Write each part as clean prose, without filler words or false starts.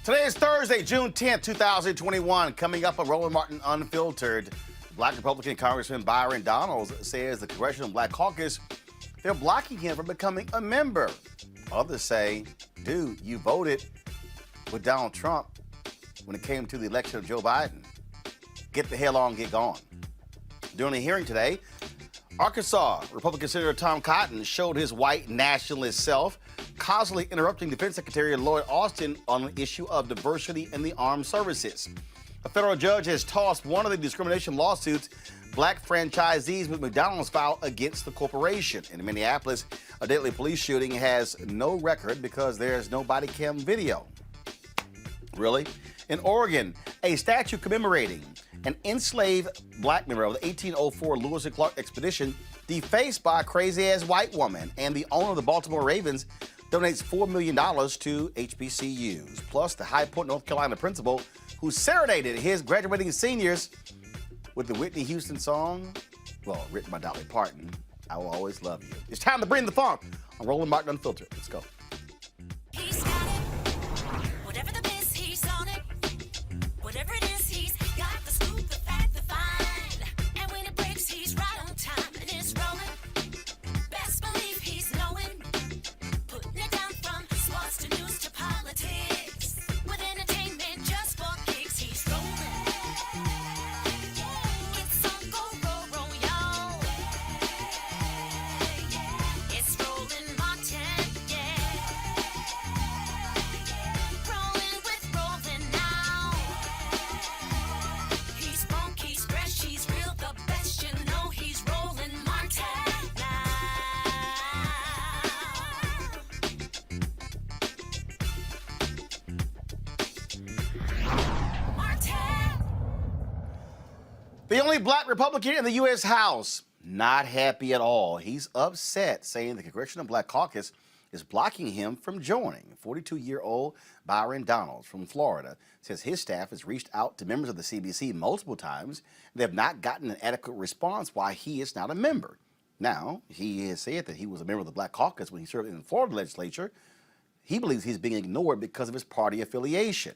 Today is Thursday, June 10th, 2021. Coming up on Roland Martin Unfiltered, Black Republican Congressman Byron Donalds says the Congressional Black Caucus, they're blocking him from becoming a member. Others say, dude, you voted with Donald Trump when it came to the election of Joe Biden. Get the hell on, get gone. During a hearing today, Arkansas Republican Senator Tom Cotton showed his white nationalist self, constantly interrupting Defense Secretary Lloyd on the issue of diversity in the armed services. A federal judge has tossed one of the discrimination lawsuits black franchisees with McDonald's filed against the corporation. In Minneapolis, a deadly police shooting has no record because there's no body cam video. Really? In Oregon, a statue commemorating an enslaved black member of the 1804 Lewis and Clark expedition defaced by a crazy-ass white woman, and the owner of the Baltimore Ravens donates $4 million to HBCUs. Plus, the High Point, North Carolina principal who serenaded his graduating seniors with the Whitney Houston song, well, written by Dolly Parton, I Will Always Love You. It's time to bring the funk on Roland Martin Unfiltered. Let's go. He's got it. Whatever the miss, he's on it. Whatever it is, he's got the scoop, the fact, the find. And when it breaks, he's right on time and it's rolling. Best believe he's knowing. Putting it down from sports to news to politics. With entertainment just for kicks, he's rolling. It's on go, roll, y'all. It's Roland Martin, yeah. Rolling with Roland now. He's funk, he's fresh, he's real, the best, you know he's Roland Martin now. Martin. The only black Republican in the U.S. House, not happy at all. He's upset, saying the Congressional Black Caucus is blocking him from joining. 42-year-old Byron Donalds from Florida says his staff has reached out to members of the CBC multiple times. They have not gotten an adequate response why he is not a member. Now, he has said that he was a member of the Black Caucus when he served in the Florida legislature. He believes he's being ignored because of his party affiliation.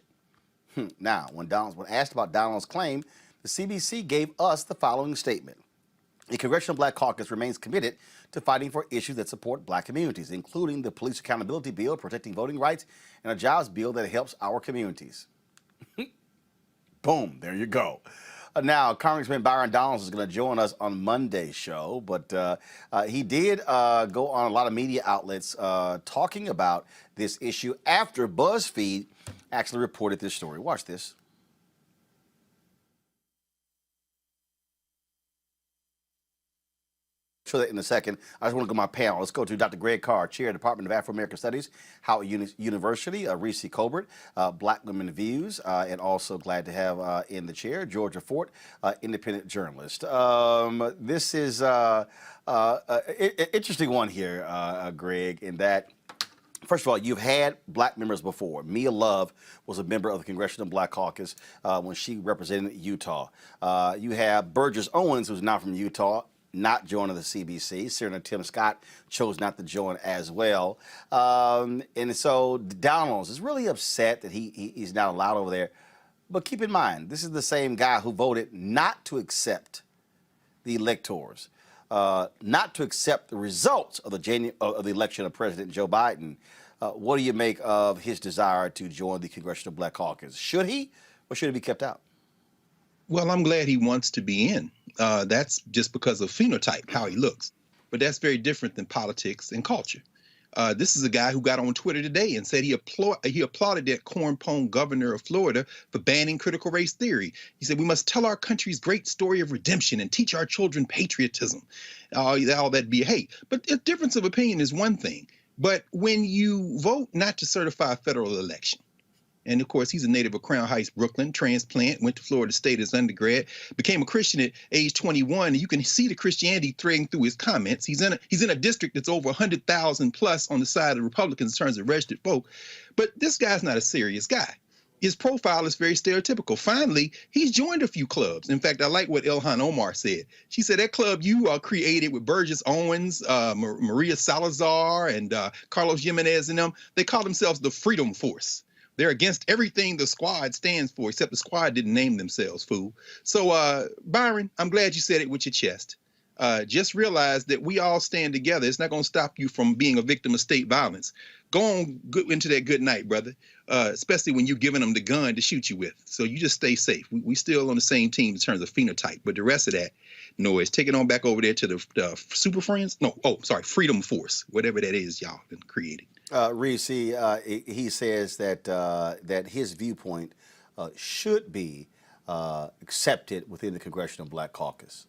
Now, when asked about Donald's claim, the CBC gave us the following statement. The Congressional Black Caucus remains committed to fighting for issues that support black communities, including the Police Accountability Bill, protecting voting rights, and a jobs bill that helps our communities. Boom, there you go. Now, Congressman Byron Donalds is going to join us on Monday's show, but he did go on a lot of media outlets talking about this issue after BuzzFeed actually reported this story. Watch this. Show that in a second. I just want to go to my panel. Let's go to Dr. Greg Carr, Chair of the Department of Afro-American Studies, Howard University, Reese Colbert, Black Women Views, and also glad to have in the chair, Georgia Fort, independent journalist. This is an interesting one here, Greg, in that, first of all, you've had black members before. Mia Love was a member of the Congressional Black Caucus when she represented Utah. You have Burgess Owens, who's not from Utah, not joining the CBC. Senator Tim Scott chose not to join as well. And so Donalds is really upset that he's not allowed over there. But keep in mind, this is the same guy who voted not to accept the electors, not to accept the results of the election of President Joe Biden. What do you make of his desire to join the Congressional Black Caucus? Should he, or should he be kept out? Well, I'm glad he wants to be in. That's just because of phenotype, how he looks. But that's very different than politics and culture. This is a guy who got on Twitter today and said he applauded that corn-pone governor of Florida for banning critical race theory. He said, we must tell our country's great story of redemption and teach our children patriotism. All that be hate. But a difference of opinion is one thing. But when you vote not to certify a federal election, and of course, he's a native of Crown Heights, Brooklyn, transplant, went to Florida State as undergrad, became a Christian at age 21. And you can see the Christianity threading through his comments. He's in a district that's over 100,000 plus on the side of Republicans in terms of registered folk. But this guy's not a serious guy. His profile is very stereotypical. Finally, he's joined a few clubs. In fact, I like what Ilhan Omar said. She said that club you created with Burgess Owens, Maria Salazar, and Carlos Jimenez and them, they call themselves the Freedom Force. They're against everything the squad stands for, except the squad didn't name themselves, fool. So, Byron, I'm glad you said it with your chest. Just realize that we all stand together. It's not going to stop you from being a victim of state violence. Go on into that good night, brother, especially when you're giving them the gun to shoot you with. So you just stay safe. We still on the same team in terms of phenotype, but the rest of that noise, take it on back over there to the Super Friends. No, Freedom Force, whatever that is y'all created. Reese, he says that that his viewpoint should be accepted within the Congressional Black Caucus.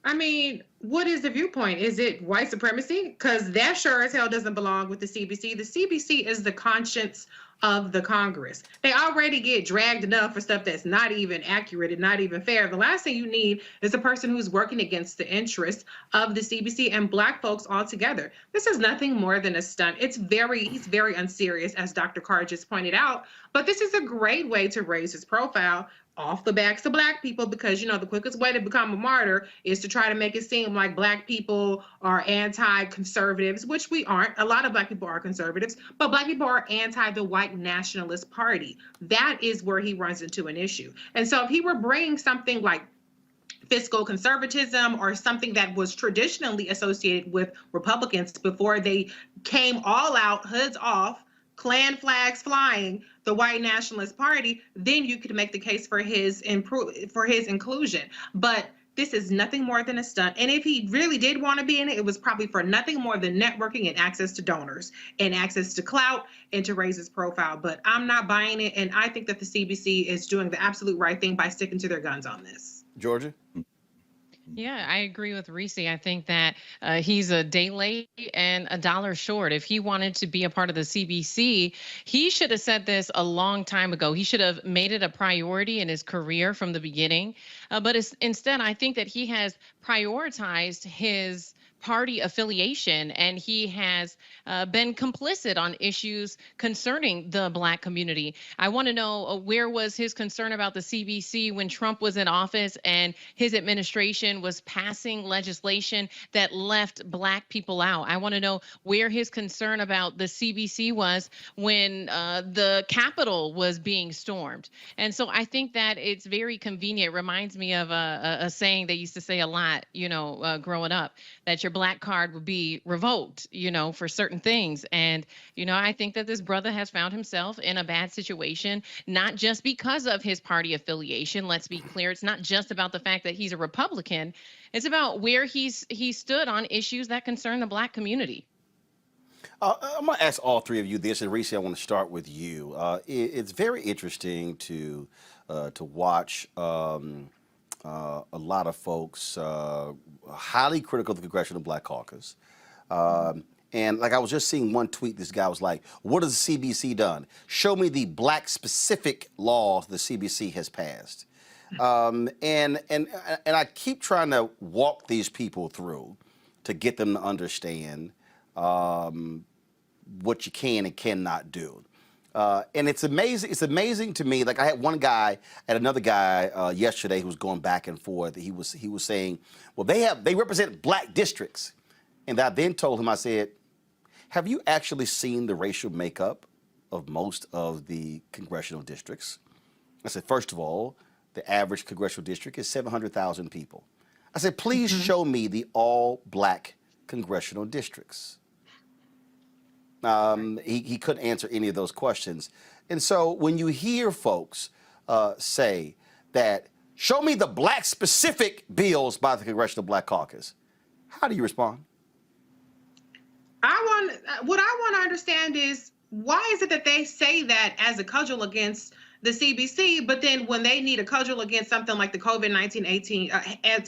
I mean, what is the viewpoint? Is it white supremacy? Because that sure as hell doesn't belong with the CBC. The CBC is the conscience of the Congress. They already get dragged enough for stuff that's not even accurate and not even fair. The last thing you need is a person who's working against the interests of the CBC and Black folks altogether. This is nothing more than a stunt. He's very unserious, as Dr. Carr just pointed out, but this is a great way to raise his profile off the backs of Black people, because, you know, the quickest way to become a martyr is to try to make it seem like Black people are anti-conservatives, which we aren't. A lot of Black people are conservatives, but Black people are anti the white nationalist party. That is where he runs into an issue. And so if he were bringing something like fiscal conservatism or something that was traditionally associated with Republicans before they came all out, hoods off, Klan flags flying, the white nationalist party, then you could make the case for his inclusion. But this is nothing more than a stunt. And if he really did want to be in it, it was probably for nothing more than networking and access to donors and access to clout and to raise his profile. But I'm not buying it. And I think that the CBC is doing the absolute right thing by sticking to their guns on this. Georgia? Yeah, I agree with Reese. I think that he's a day late and a dollar short. If he wanted to be a part of the CBC, he should have said this a long time ago. He should have made it a priority in his career from the beginning. But instead, I think that he has prioritized his party affiliation, and he has been complicit on issues concerning the Black community. I want to know where was his concern about the CBC when Trump was in office and his administration was passing legislation that left Black people out. I want to know where his concern about the CBC was when the Capitol was being stormed. And so I think that it's very convenient. It reminds me of a saying they used to say a lot, growing up, that your Black card would be revoked, for certain things. And, I think that this brother has found himself in a bad situation, not just because of his party affiliation. Let's be clear. It's not just about the fact that he's a Republican. It's about where he stood on issues that concern the Black community. I'm going to ask all three of you this, and Reese, I want to start with you. It's very interesting to watch a lot of folks highly critical of the Congressional Black Caucus. And like I was just seeing one tweet, this guy was like, what has the CBC done? Show me the Black specific laws the CBC has passed. And I keep trying to walk these people through to get them to understand what you can and cannot do. And it's amazing. It's amazing to me. Like I had one guy and another guy yesterday who was going back and forth. He was saying, well, they represent Black districts. And I then told him, I said, have you actually seen the racial makeup of most of the congressional districts? I said, first of all, the average congressional district is 700,000 people. I said, please show me the all Black congressional districts. He couldn't answer any of those questions. And so when you hear folks say that, show me the Black specific bills by the Congressional Black Caucus, how do you respond? What I want to understand is, why is it that they say that as a cudgel against the CBC, but then when they need a cudgel against something like the COVID-19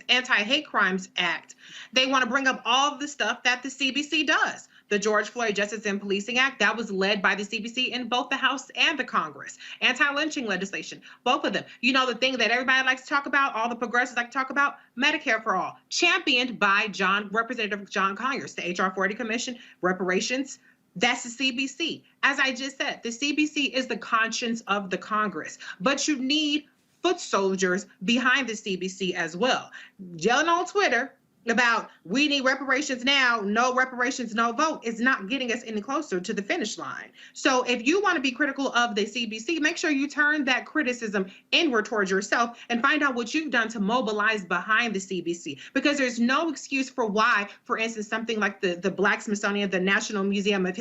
Anti-Hate Crimes Act, they want to bring up all of the stuff that the CBC does? The George Floyd Justice and Policing Act, that was led by the CBC in both the House and the Congress. Anti-lynching legislation, both of them. The thing that everybody likes to talk about, all the progressives like to talk about, Medicare for All, championed by Representative John Conyers, the HR 40 Commission, reparations. That's the CBC. As I just said, the CBC is the conscience of the Congress, but you need foot soldiers behind the CBC as well. Yelling on Twitter, about we need reparations now, no reparations, no vote is not getting us any closer to the finish line. So if you want to be critical of the CBC, make sure you turn that criticism inward towards yourself and find out what you've done to mobilize behind the CBC, because there's no excuse for why, for instance, something like the Black Smithsonian, the National Museum of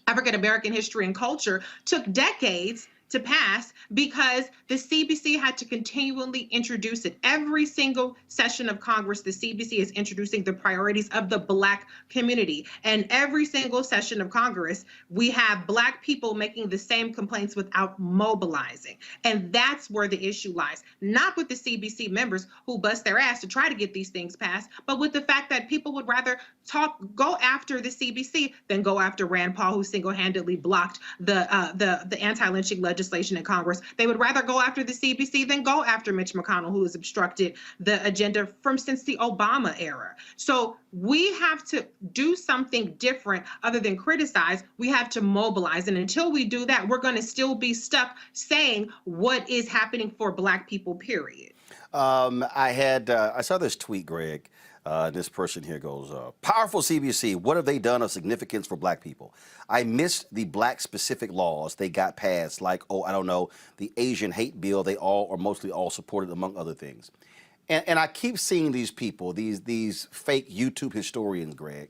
African American History and Culture took decades to pass because the CBC had to continually introduce it. Every single session of Congress, the CBC is introducing the priorities of the Black community. And every single session of Congress, we have Black people making the same complaints without mobilizing. And that's where the issue lies. Not with the CBC members who bust their ass to try to get these things passed, but with the fact that people would rather go after the CBC than go after Rand Paul, who single-handedly blocked the anti-lynching legislation in Congress. They would rather go after the CBC than go after Mitch McConnell, who has obstructed the agenda since the Obama era. So we have to do something different other than criticize. We have to mobilize. And until we do that, we're going to still be stuck saying what is happening for Black people, period. I saw this tweet, Greg. This person here goes, powerful CBC, what have they done of significance for Black people? I missed the Black specific laws they got passed, like, I don't know, the Asian hate bill they all or mostly all supported, among other things. And I keep seeing these people, these fake YouTube historians, Greg,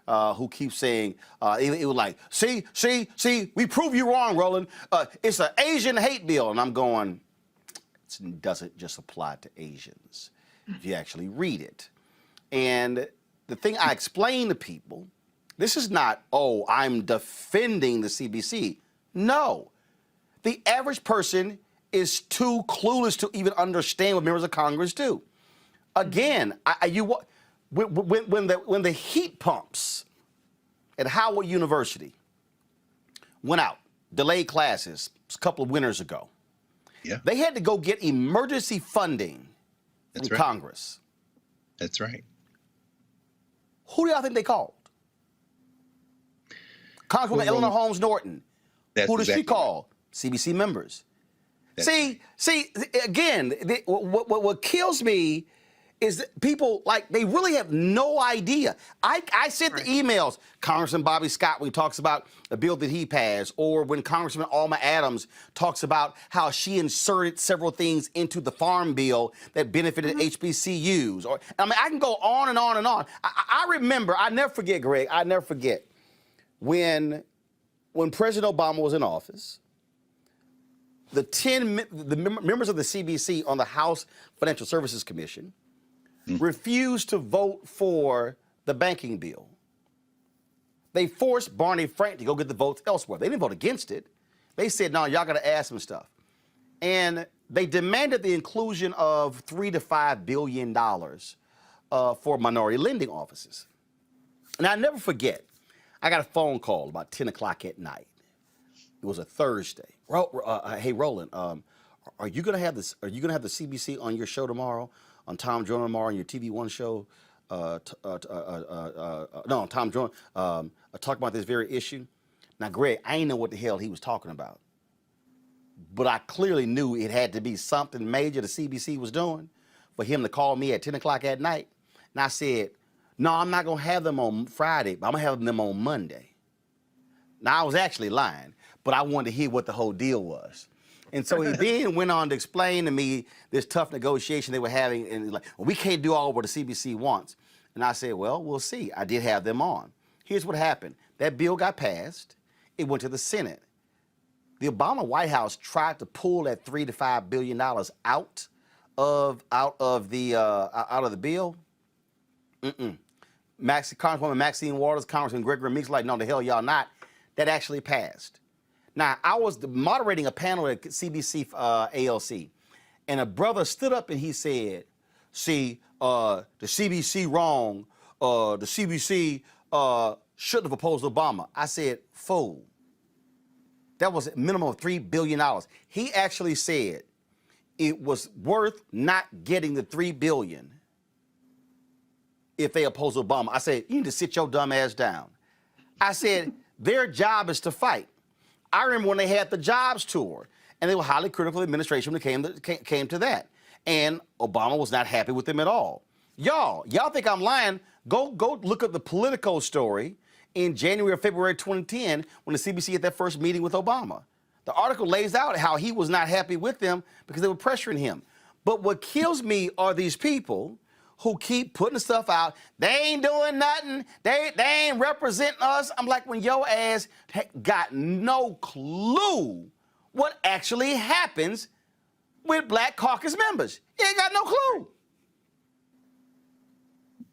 who keep saying, it was like, see, we prove you wrong, Roland. It's an Asian hate bill. And I'm going, it doesn't just apply to Asians. If you actually read it. And the thing I explain to people, this is not, I'm defending the CBC. No. The average person is too clueless to even understand what members of Congress do. Again, when the heat pumps at Howard University went out, delayed classes a couple of winters ago, they had to go get emergency funding from Congress. That's right. Who do y'all think they called? Congresswoman Eleanor Holmes Norton. Who does she call? CBC members. See, again, what kills me is that people, like, they really have no idea. I sent the emails, Congressman Bobby Scott, when he talks about a bill that he passed, or when Congressman Alma Adams talks about how she inserted several things into the farm bill that benefited HBCUs. I can go on and on and on. I remember, I never forget, Greg, when President Obama was in office, the members of the CBC on the House Financial Services Commission refused to vote for the banking bill. They forced Barney Frank to go get the votes elsewhere. They didn't vote against it. They said, no, y'all got to add some stuff. And they demanded the inclusion of $3 to $5 billion for minority lending offices. And I never forget, I got a phone call about 10 o'clock at night. It was a Thursday. Hey, Roland, are you gonna have this? Are you gonna have the CBC on your show tomorrow? On Tom Joyner tomorrow on your TV One show? No, Tom Joyner talk about this very issue. Now, Greg, I didn't know what the hell he was talking about, but I clearly knew it had to be something major the CBC was doing for him to call me at 10 o'clock at night. And I said, no, I'm not gonna have them on Friday, but I'm gonna have them on Monday. Now, I was actually lying, but I wanted to hear what the whole deal was. And so he then went on to explain to me this tough negotiation they were having, and like, well, we can't do all what the CBC wants. And I said, well, we'll see. I did have them on. Here's what happened. That bill got passed. It went to the Senate. The Obama White House tried to pull that $3 to $5 billion out of the bill. Congresswoman Maxine Waters, Congressman Gregory Meeks, like, no, the hell y'all not. That actually passed. Now, I was moderating a panel at CBC ALC, and a brother stood up and he said, see, the CBC wrong, the CBC shouldn't have opposed Obama. I said, fool. That was a minimum of $3 billion. He actually said it was worth not getting the $3 billion if they oppose Obama. I said, you need to sit your dumb ass down. I said, their job is to fight. I remember when they had the jobs tour, and they were highly critical of the administration when it came to that. And Obama was not happy with them at all. Y'all think I'm lying? Go look up the Politico story in January or February 2010 when the CBC had their first meeting with Obama. The article lays out how he was not happy with them because they were pressuring him. But what kills me are these people who keep putting stuff out. They ain't doing nothing. They ain't representing us. I'm like, when your ass got no clue what actually happens with Black Caucus members. You ain't got no clue.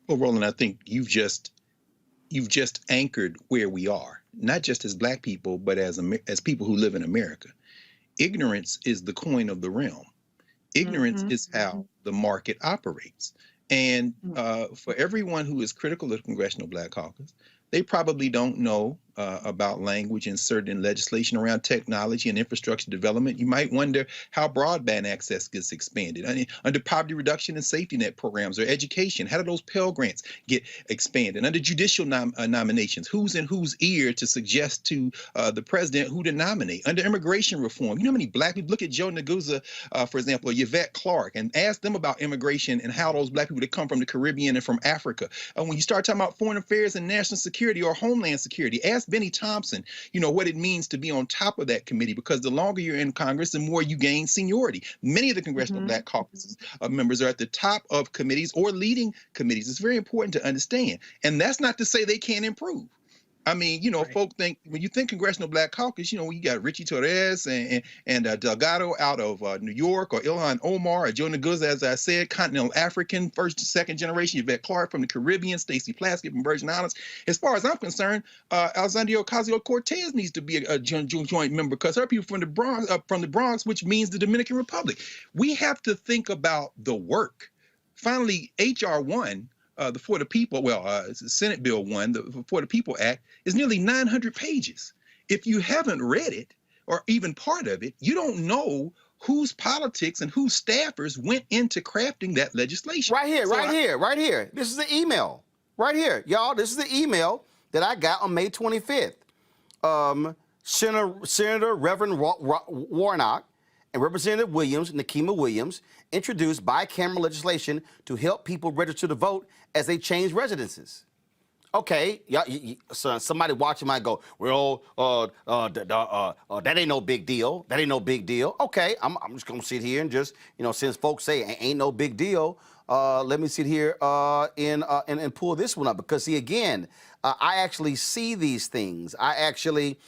Well, Roland, I think you've just anchored where we are, not just as Black people, but as people who live in America. Ignorance is the coin of the realm. Ignorance is how the market operates. And for everyone who is critical of the Congressional Black Caucus, they probably don't know about language inserted in legislation around technology and infrastructure development. You might wonder how broadband access gets expanded. I mean, under poverty reduction and safety net programs or education, how do those Pell Grants get expanded? Under judicial nominations, who's in whose ear to suggest to the president who to nominate? Under immigration reform, you know how many Black people, look at Joe Neguzza, for example, or Yvette Clarke, and ask them about immigration and how those Black people that come from the Caribbean and from Africa. When you start talking about foreign affairs and national security or homeland security, ask Benny Thompson, you know, what it means to be on top of that committee, because the longer you're in Congress, the more you gain seniority. Many of the Congressional Black Caucus members are at the top of committees or leading committees. It's very important to understand. And that's not to say they can't improve. I mean, you know, folk think, when you think Congressional Black Caucus, you know, you got Richie Torres and Delgado out of New York, or Ilhan Omar, or Joe Neguzza, as I said, Continental African, first and second generation, Yvette Clarke from the Caribbean, Stacey Plaskett from Virgin Islands. As far as I'm concerned, Alexandria Ocasio-Cortez needs to be a joint member, because her people from the Bronx, which means the Dominican Republic. We have to think about the work. Finally, H.R. 1, the For the People, Senate Bill 1, the For the People Act, is nearly 900 pages. If you haven't read it, or even part of it, you don't know whose politics and whose staffers went into crafting that legislation. Right here. This is the email. Right here, y'all. This is the email that I got on May 25th. Senator Reverend Warnock and Representative Nakima Williams, introduced bicameral legislation to help people register to vote as they change residences. Okay, so somebody watching might go, well, that ain't no big deal. That ain't no big deal. Okay, I'm just gonna sit here and just, you know, since folks say ain't no big deal, let me sit here and pull this one up, because see, again, I actually see these things. I actually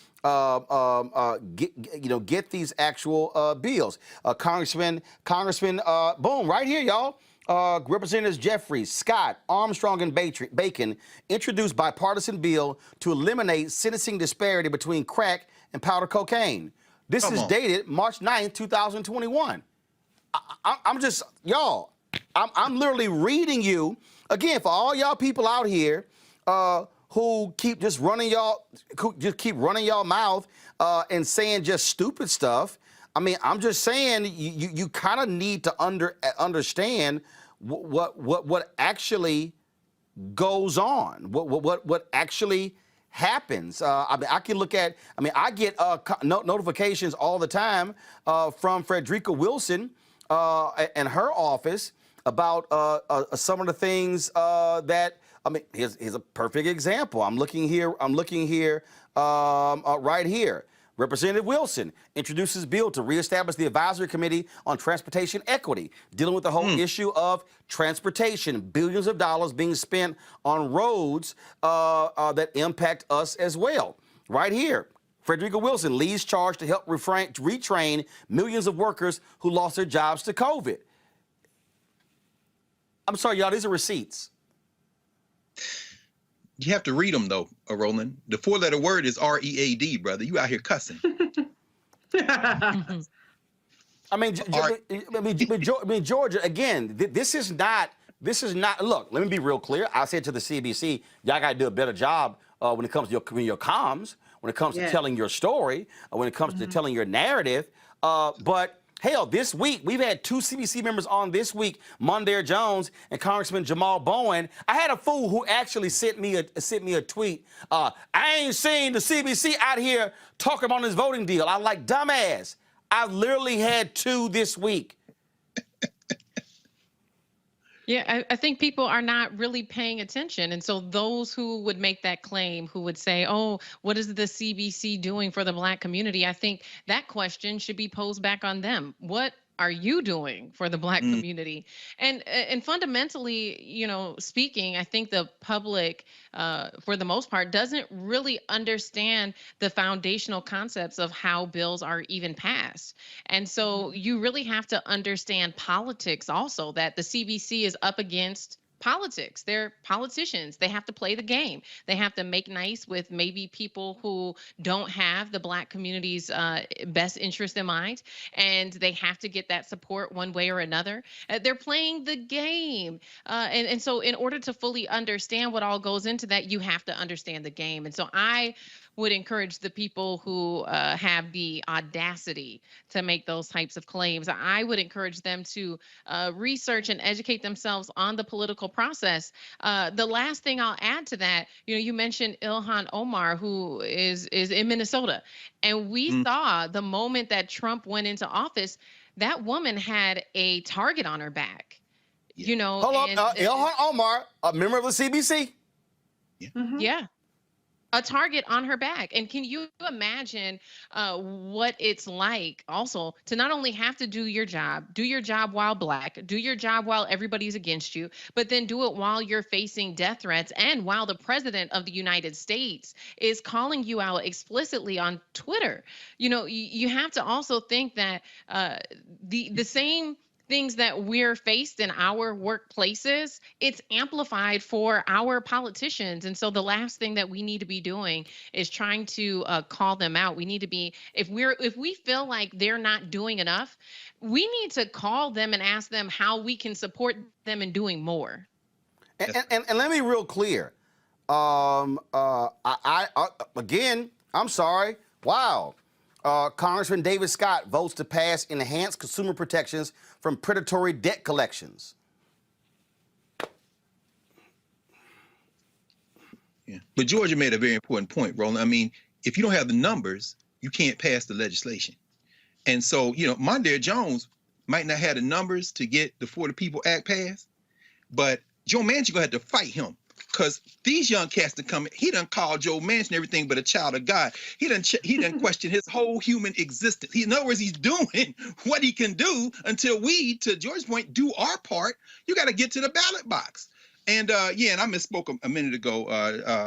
get these actual bills. Congressman, boom, right here, y'all. Representatives Jeffries, Scott, Armstrong, and Bacon introduced bipartisan bill to eliminate sentencing disparity between crack and powder cocaine. This is dated March 9th, 2021. I'm just, y'all, I'm literally reading you, again, for all y'all people out here who keep just running y'all mouth and saying just stupid stuff. I mean, I'm just saying you kind of need to understand what actually goes on, what actually happens. I mean, I can look at. I mean, I get notifications all the time from Frederica Wilson and her office about some of the things that. I mean, here's a perfect example. I'm looking here right here. Representative Wilson introduces bill to reestablish the Advisory Committee on Transportation Equity, dealing with the whole issue of transportation, billions of dollars being spent on roads that impact us as well. Right here, Frederica Wilson leads charge to help retrain millions of workers who lost their jobs to COVID. I'm sorry, y'all, these are receipts. You have to read them, though, Roland. The four-letter word is READ, brother. You out here cussing. I mean, Georgia, again, this is not, look, let me be real clear. I said to the CBC, y'all got to do a better job when it comes to your comms, when it comes to telling your story, when it comes to telling your narrative. But hell, this week, we've had two CBC members on this week, Mondaire Jones and Congressman Jamal Bowen. I had a fool who actually sent me a tweet. I ain't seen the CBC out here talking about this voting deal. I'm like, dumbass. I've literally had two this week. Yeah, I think people are not really paying attention. And so those who would make that claim, who would say, oh, what is the CBC doing for the Black community? I think that question should be posed back on them. What are you doing for the Black Mm, community? And fundamentally, speaking, I think the public, for the most part, doesn't really understand the foundational concepts of how bills are even passed. And so you really have to understand politics also, that the CBC is up against politics. They're politicians. They have to play the game. They have to make nice with maybe people who don't have the Black community's best interest in mind, and they have to get that support one way or another. They're playing the game. And so in order to fully understand what all goes into that, you have to understand the game. And so I would encourage the people who have the audacity to make those types of claims. I would encourage them to research and educate themselves on the political process. The last thing I'll add to that, you mentioned Ilhan Omar, who is in Minnesota, and we saw the moment that Trump went into office, that woman had a target on her back. yeah. Hold up, Ilhan Omar, a member of the CBC. Yeah. A target on her back. And can you imagine what it's like also to not only have to do your job while Black, do your job while everybody's against you, but then do it while you're facing death threats and while the president of the United States is calling you out explicitly on Twitter. You have to also think that the same things that we're faced in our workplaces, it's amplified for our politicians. And so the last thing that we need to be doing is trying to call them out. We need to be, if we feel like they're not doing enough, we need to call them and ask them how we can support them in doing more. And let me be real clear. Again, I'm sorry. Wow. Congressman David Scott votes to pass enhanced consumer protections from predatory debt collections. Yeah. But Georgia made a very important point, Roland. I mean, if you don't have the numbers, you can't pass the legislation. And so, Mondaire Jones might not have the numbers to get the For the People Act passed, but Joe Manchin gonna have to fight him. Because these young cats that come, he done called Joe Manchin everything but a child of God. He done questioned his whole human existence. In other words, he's doing what he can do until we, to George's point, do our part. You got to get to the ballot box. And and I misspoke a minute ago.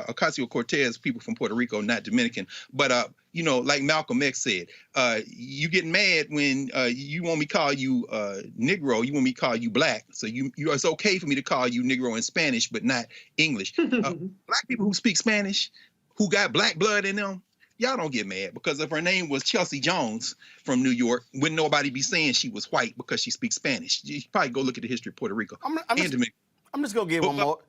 Ocasio-Cortez, people from Puerto Rico, not Dominican. But like Malcolm X said, you get mad when you want me to call you Negro, you want me to call you Black. So it's okay for me to call you Negro in Spanish, but not English. Black people who speak Spanish, who got Black blood in them, y'all don't get mad, because if her name was Chelsea Jones from New York, wouldn't nobody be saying she was white because she speaks Spanish. You probably go look at the history of Puerto Rico I'm just going to give one more.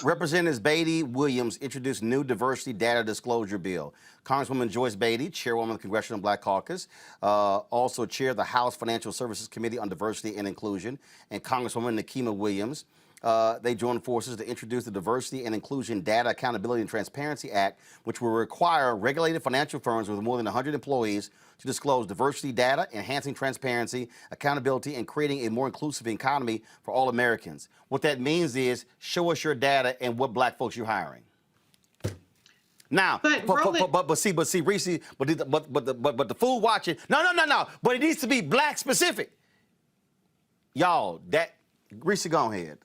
Representatives Beatty Williams introduced new diversity data disclosure bill. Congresswoman Joyce Beatty, chairwoman of the Congressional Black Caucus, also chaired the House Financial Services Committee on Diversity and Inclusion, and Congresswoman Nikema Williams. They joined forces to introduce the Diversity and Inclusion Data Accountability and Transparency Act, which will require regulated financial firms with more than 100 employees to disclose diversity data, enhancing transparency, accountability, and creating a more inclusive economy for all Americans. What that means is show us your data and what Black folks you're hiring. Now, but see, Reese, but the food watching, no. But it needs to be Black specific. Y'all, Reese, go ahead.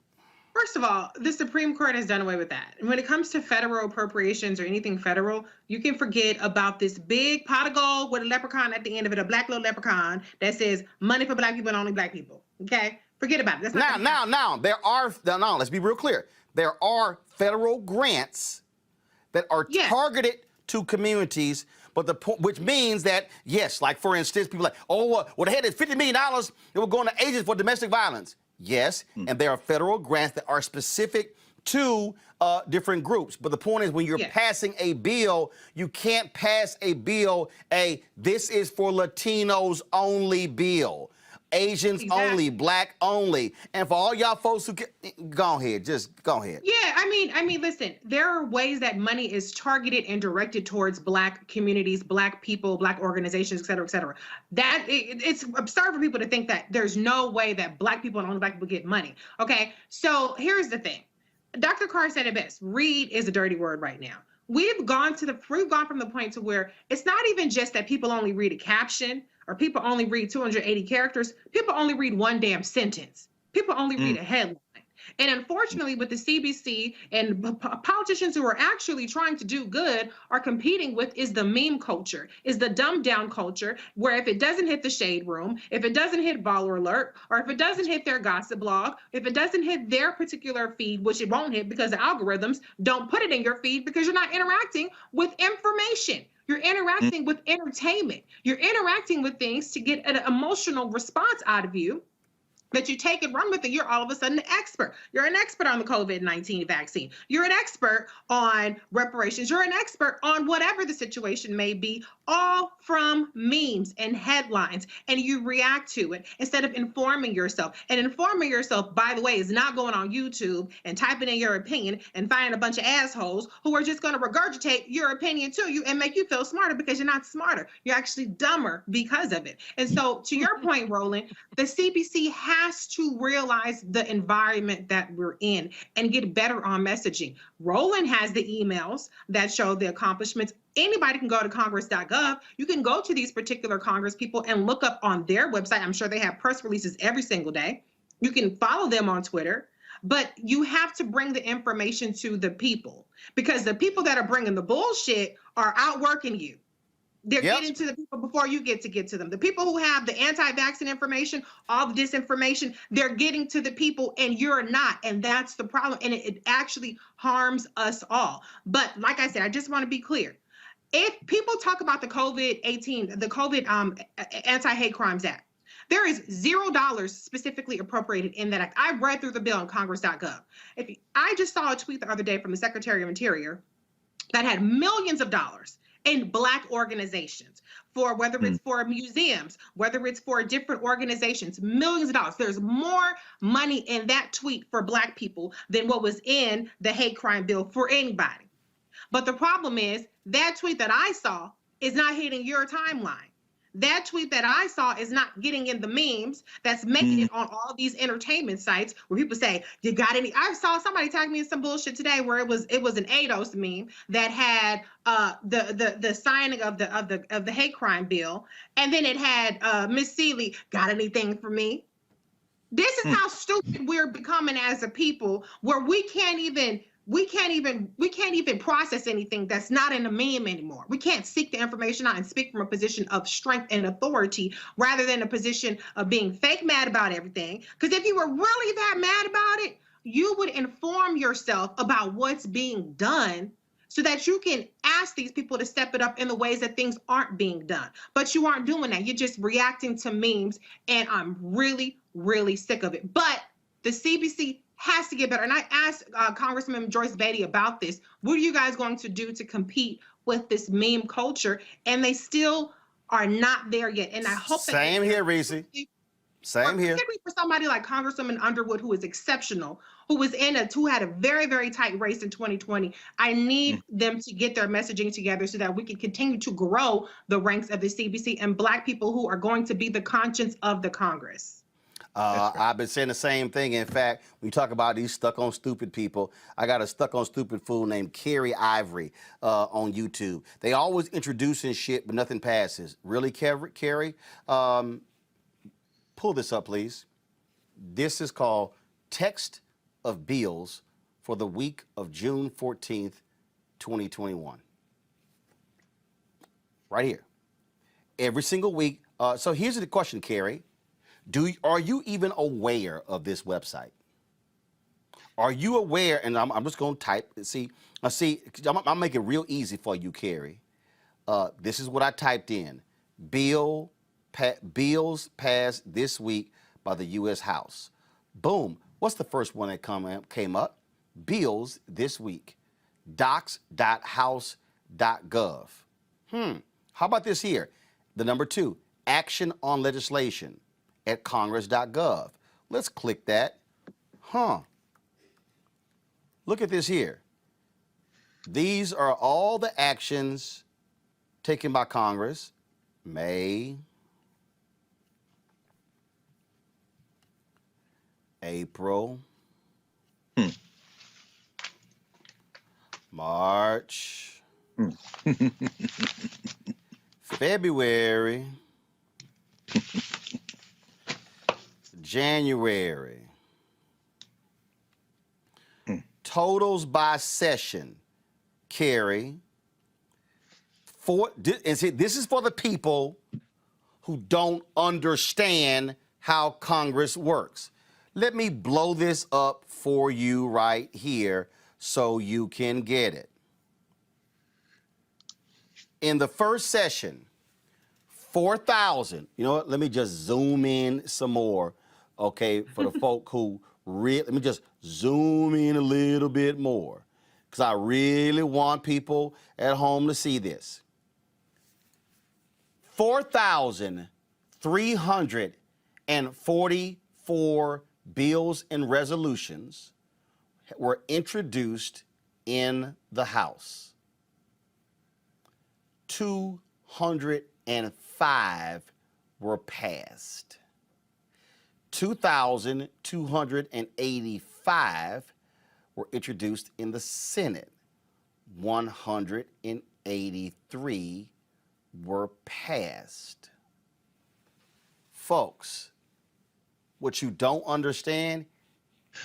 First of all, the Supreme Court has done away with that. And when it comes to federal appropriations or anything federal, you can forget about this big pot of gold with a leprechaun at the end of it, a black little leprechaun that says money for Black people and only Black people. Okay? Forget about it. That's not now, let's be real clear. There are federal grants that are targeted to communities, but which means that, yes, like for instance, people like, they had this $50 million that were going to agents for domestic violence. Yes, and there are federal grants that are specific to different groups. But the point is, when you're passing a bill, you can't pass a bill, this is for Latinos only bill. Asians Exactly. only, black only. And for all y'all folks who go ahead, just go ahead. Yeah, I mean, listen, there are ways that money is targeted and directed towards black communities, black people, black organizations, et cetera, et cetera. It's absurd for people to think that there's no way that black people and only black people get money. Okay, so here's the thing. Dr. Carr said it best. Read is a dirty word right now. We've gone from the point to where it's not even just that people only read a caption or people only read 280 characters. People only read one damn sentence. People only read a headline. And unfortunately, with the CBC and politicians who are actually trying to do good are competing with is the meme culture, is the dumbed down culture, where if it doesn't hit the shade room, if it doesn't hit Baller Alert, or if it doesn't hit their gossip blog, if it doesn't hit their particular feed, which it won't hit because the algorithms don't put it in your feed because you're not interacting with information. You're interacting with entertainment. You're interacting with things to get an emotional response out of you that you take and run with it. You're all of a sudden an expert. You're an expert on the COVID-19 vaccine. You're an expert on reparations. You're an expert on whatever the situation may be, all from memes and headlines. And you react to it instead of informing yourself. And informing yourself, by the way, is not going on YouTube and typing in your opinion and finding a bunch of assholes who are just going to regurgitate your opinion to you and make you feel smarter because you're not smarter. You're actually dumber because of it. And so to your point, Roland, the CBC has to realize the environment that we're in and get better on messaging. Roland has the emails that show the accomplishments. Anybody can go to congress.gov. You can go to these particular Congress people and look up on their website. I'm sure they have press releases every single day. You can follow them on Twitter, but you have to bring the information to the people because the people that are bringing the bullshit are outworking you. They're getting to the people before you get to them. The people who have the anti-vaccine information, all the disinformation, they're getting to the people and you're not. And that's the problem. And it actually harms us all. But like I said, I just want to be clear. If people talk about the COVID Anti-Hate Crimes Act, there is $0 specifically appropriated in that act. I read through the bill on congress.gov. I just saw a tweet the other day from the Secretary of Interior that had millions of dollars in black organizations, for whether it's for museums, whether it's for different organizations, millions of dollars. There's more money in that tweet for black people than what was in the hate crime bill for anybody. But the problem is that tweet that I saw is not hitting your timeline. That tweet that I saw is not getting in the memes that's making it on all these entertainment sites where people say, you got any? I saw somebody tag me in some bullshit today where it was an ADOS meme that had the signing of the hate crime bill, and then it had Miss Seeley, got anything for me? This is how stupid we're becoming as a people, where we can't even process anything that's not in a meme anymore. We can't seek the information out and speak from a position of strength and authority rather than a position of being fake mad about everything. Because if you were really that mad about it, you would inform yourself about what's being done so that you can ask these people to step it up in the ways that things aren't being done. But you aren't doing that. You're just reacting to memes, and I'm really, really sick of it. But the CBC has to get better. And I asked Congressman Joyce Beatty about this. What are you guys going to do to compete with this meme culture? And they still are not there yet. And I hope Same here, Reese. Same here. Particularly for somebody like Congresswoman Underwood, who is exceptional, who had a very, very tight race in 2020. I need them to get their messaging together so that we can continue to grow the ranks of the CBC and black people who are going to be the conscience of the Congress. I've been saying the same thing. In fact, when you talk about these stuck on stupid people, I got a stuck on stupid fool named Carrie Ivory on YouTube. They always introducing shit, but nothing passes. Really, Carrie? Pull this up, please. This is called Text of Bills for the week of June 14th, 2021. Right here. Every single week. So here's the question, Carrie. Are you even aware of this website? Are you aware? And I'm just going to type. I'll make it real easy for you, Carrie. This is what I typed in. Bills passed this week by the U.S. House. Boom. What's the first one that came up? Bills this week. Docs.house.gov. How about this here? The number 2, action on legislation. at congress.gov. Let's click that. Look at this here. These are all the actions taken by Congress. May, April, March, February, January. Totals by session, Carrie. And see, this is for the people who don't understand how Congress works. Let me blow this up for you right here so you can get it. In the first session, 4,000. You know what? Let me just zoom in some more, okay, for the folk who let me just zoom in a little bit more because I really want people at home to see this. 4,344 bills and resolutions were introduced in the House. 205 were passed. 2,285 were introduced in the Senate. 183 were passed. Folks, what you don't understand,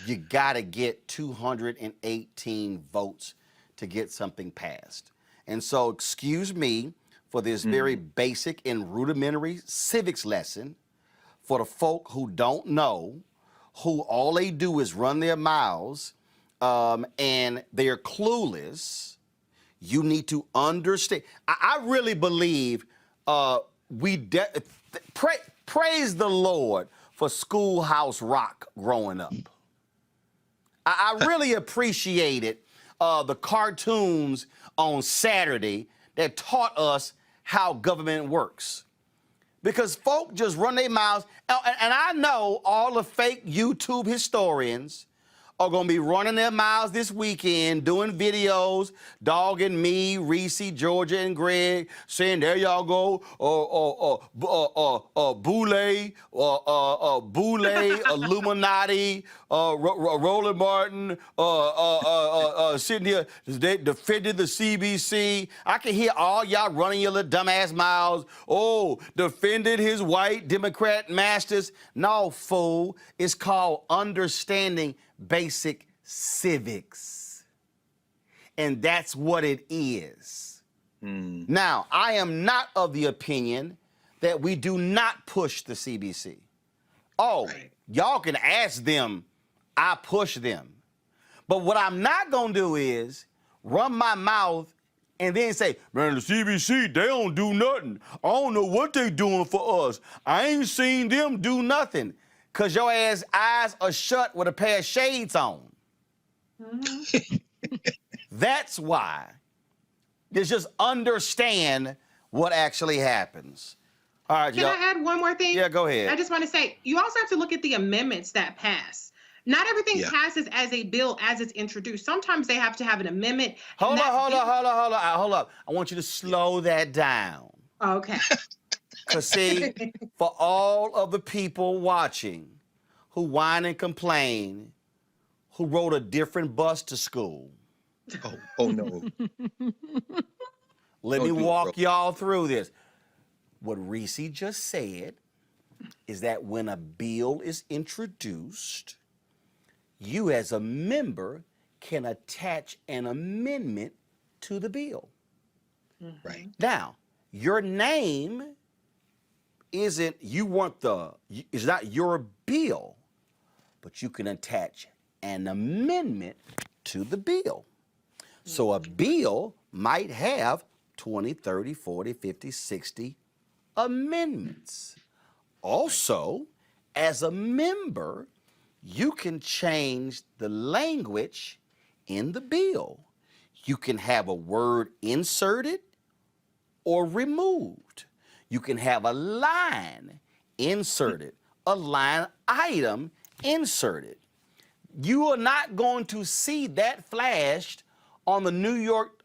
you gotta get 218 votes to get something passed. And so, excuse me for this very basic and rudimentary civics lesson for the folk who don't know, who all they do is run their mouths and they're clueless. You need to understand. I really believe praise the Lord for Schoolhouse Rock growing up. I really appreciated the cartoons on Saturday that taught us how government works. Because folk just run their mouths, and I know all the fake YouTube historians are going to be running their mouths this weekend, doing videos, dogging me, Reese, Georgia, and Greg, saying, there y'all go, Boule, Illuminati, Roland Martin, sitting here, they defended the CBC. I can hear all y'all running your little dumbass mouths. Oh, defended his white Democrat masters. No, fool. It's called understanding basic civics. And that's what it is. Now, I am not of the opinion that we do not push the CBC. Oh, y'all can ask them, I push them. But what I'm not gonna do is run my mouth and then say, man, the CBC, they don't do nothing. I don't know what they doing for us. I ain't seen them do nothing. Cause your ass eyes are shut with a pair of shades on. That's why. Just understand what actually happens. All right, Can I add one more thing? Yeah, go ahead. I just want to say, you also have to look at the amendments that pass. Not everything passes as a bill as it's introduced. Sometimes they have to have an amendment. Hold up. I want you to slow that down. Okay. Because see, for all of the people watching who whine and complain, who rode a different bus to school. Oh no. Let me walk y'all through this. What Reese just said is that when a bill is introduced, you as a member can attach an amendment to the bill. Right. Now, your name is not your bill, but you can attach an amendment to the bill. So a bill might have 20, 30, 40, 50, 60 amendments. Also, as a member, you can change the language in the bill. You can have a word inserted or removed. You can have a line inserted, a line item inserted. You are not going to see that flashed on the New York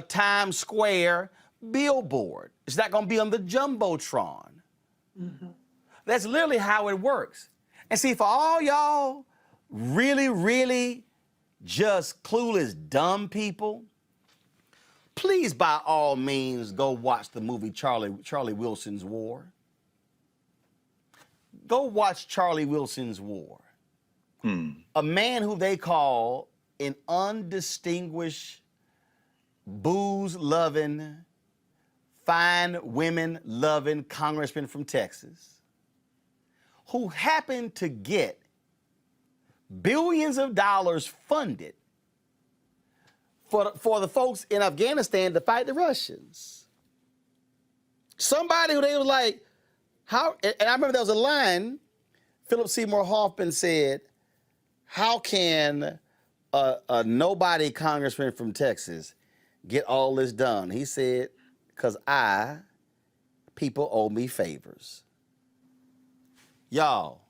Times Square billboard. It's not going to be on the jumbotron. That's literally how it works. And see, for all y'all really, really just clueless, dumb people, please, by all means, go watch the movie Charlie Wilson's War. Go watch Charlie Wilson's War. A man who they call an undistinguished, booze-loving, fine women-loving congressman from Texas, who happened to get billions of dollars funded for the folks in Afghanistan to fight the Russians. Somebody who they was like, how, and I remember there was a line, Philip Seymour Hoffman said, how can a nobody congressman from Texas get all this done? He said, because people owe me favors. Y'all,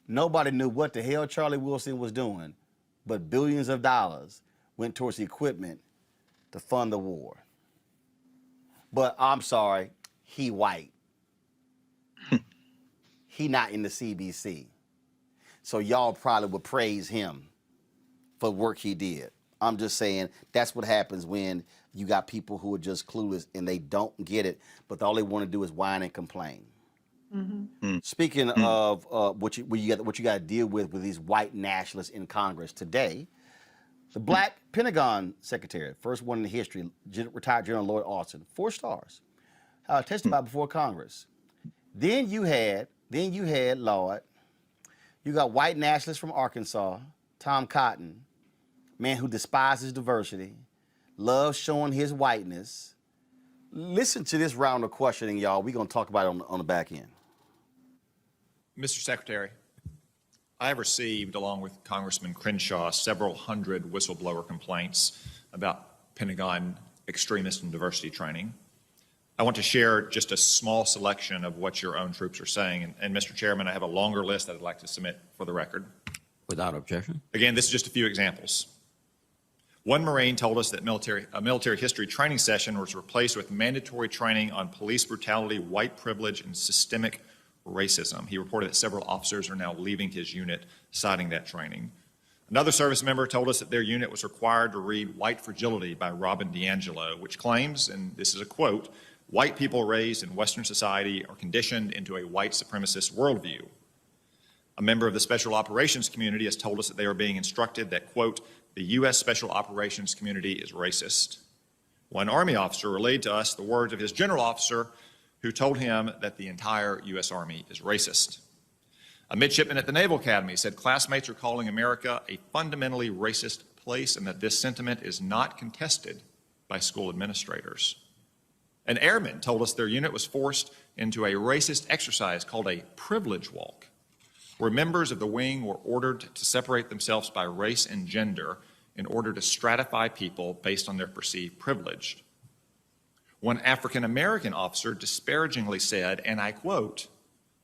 nobody knew what the hell Charlie Wilson was doing, but billions of dollars went towards equipment to fund the war. But I'm sorry, he white. He not in the CBC. So y'all probably would praise him for work he did. I'm just saying that's what happens when you got people who are just clueless and they don't get it, but all they want to do is whine and complain. Speaking of what you got to deal with these white nationalists in Congress today, the black Pentagon secretary, first one in history, retired General Lloyd, 4 stars, testified before Congress. Then you had Lloyd. You got white nationalists from Arkansas, Tom Cotton, man who despises diversity, loves showing his whiteness. Listen to this round of questioning, y'all. We're going to talk about it on the back end. Mr. Secretary, I have received, along with Congressman Crenshaw, several hundred whistleblower complaints about Pentagon extremist and diversity training. I want to share just a small selection of what your own troops are saying. And Mr. Chairman, I have a longer list that I'd like to submit for the record. Without objection. Again, this is just a few examples. One Marine told us that a military history training session was replaced with mandatory training on police brutality, white privilege, and systemic racism. He reported that several officers are now leaving his unit, citing that training. Another service member told us that their unit was required to read White Fragility by Robin DiAngelo, which claims, and this is a quote, "White people raised in Western society are conditioned into a white supremacist worldview." A member of the Special Operations community has told us that they are being instructed that, quote, "The U.S. Special Operations community is racist." One Army officer relayed to us the words of his general officer who told him that the entire U.S. Army is racist. A midshipman at the Naval Academy said classmates are calling America a fundamentally racist place and that this sentiment is not contested by school administrators. An airman told us their unit was forced into a racist exercise called a privilege walk, where members of the wing were ordered to separate themselves by race and gender in order to stratify people based on their perceived privilege. One African-American officer disparagingly said, and I quote,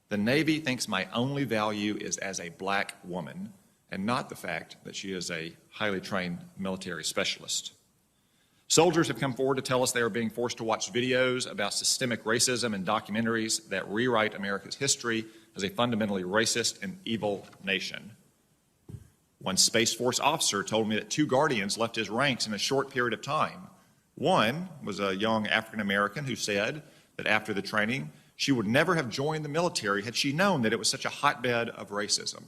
"The Navy thinks my only value is as a black woman and not the fact that she is a highly trained military specialist." Soldiers have come forward to tell us they are being forced to watch videos about systemic racism and documentaries that rewrite America's history as a fundamentally racist and evil nation. One Space Force officer told me that 2 Guardians left his ranks in a short period of time. One was a young African-American who said that after the training, she would never have joined the military had she known that it was such a hotbed of racism.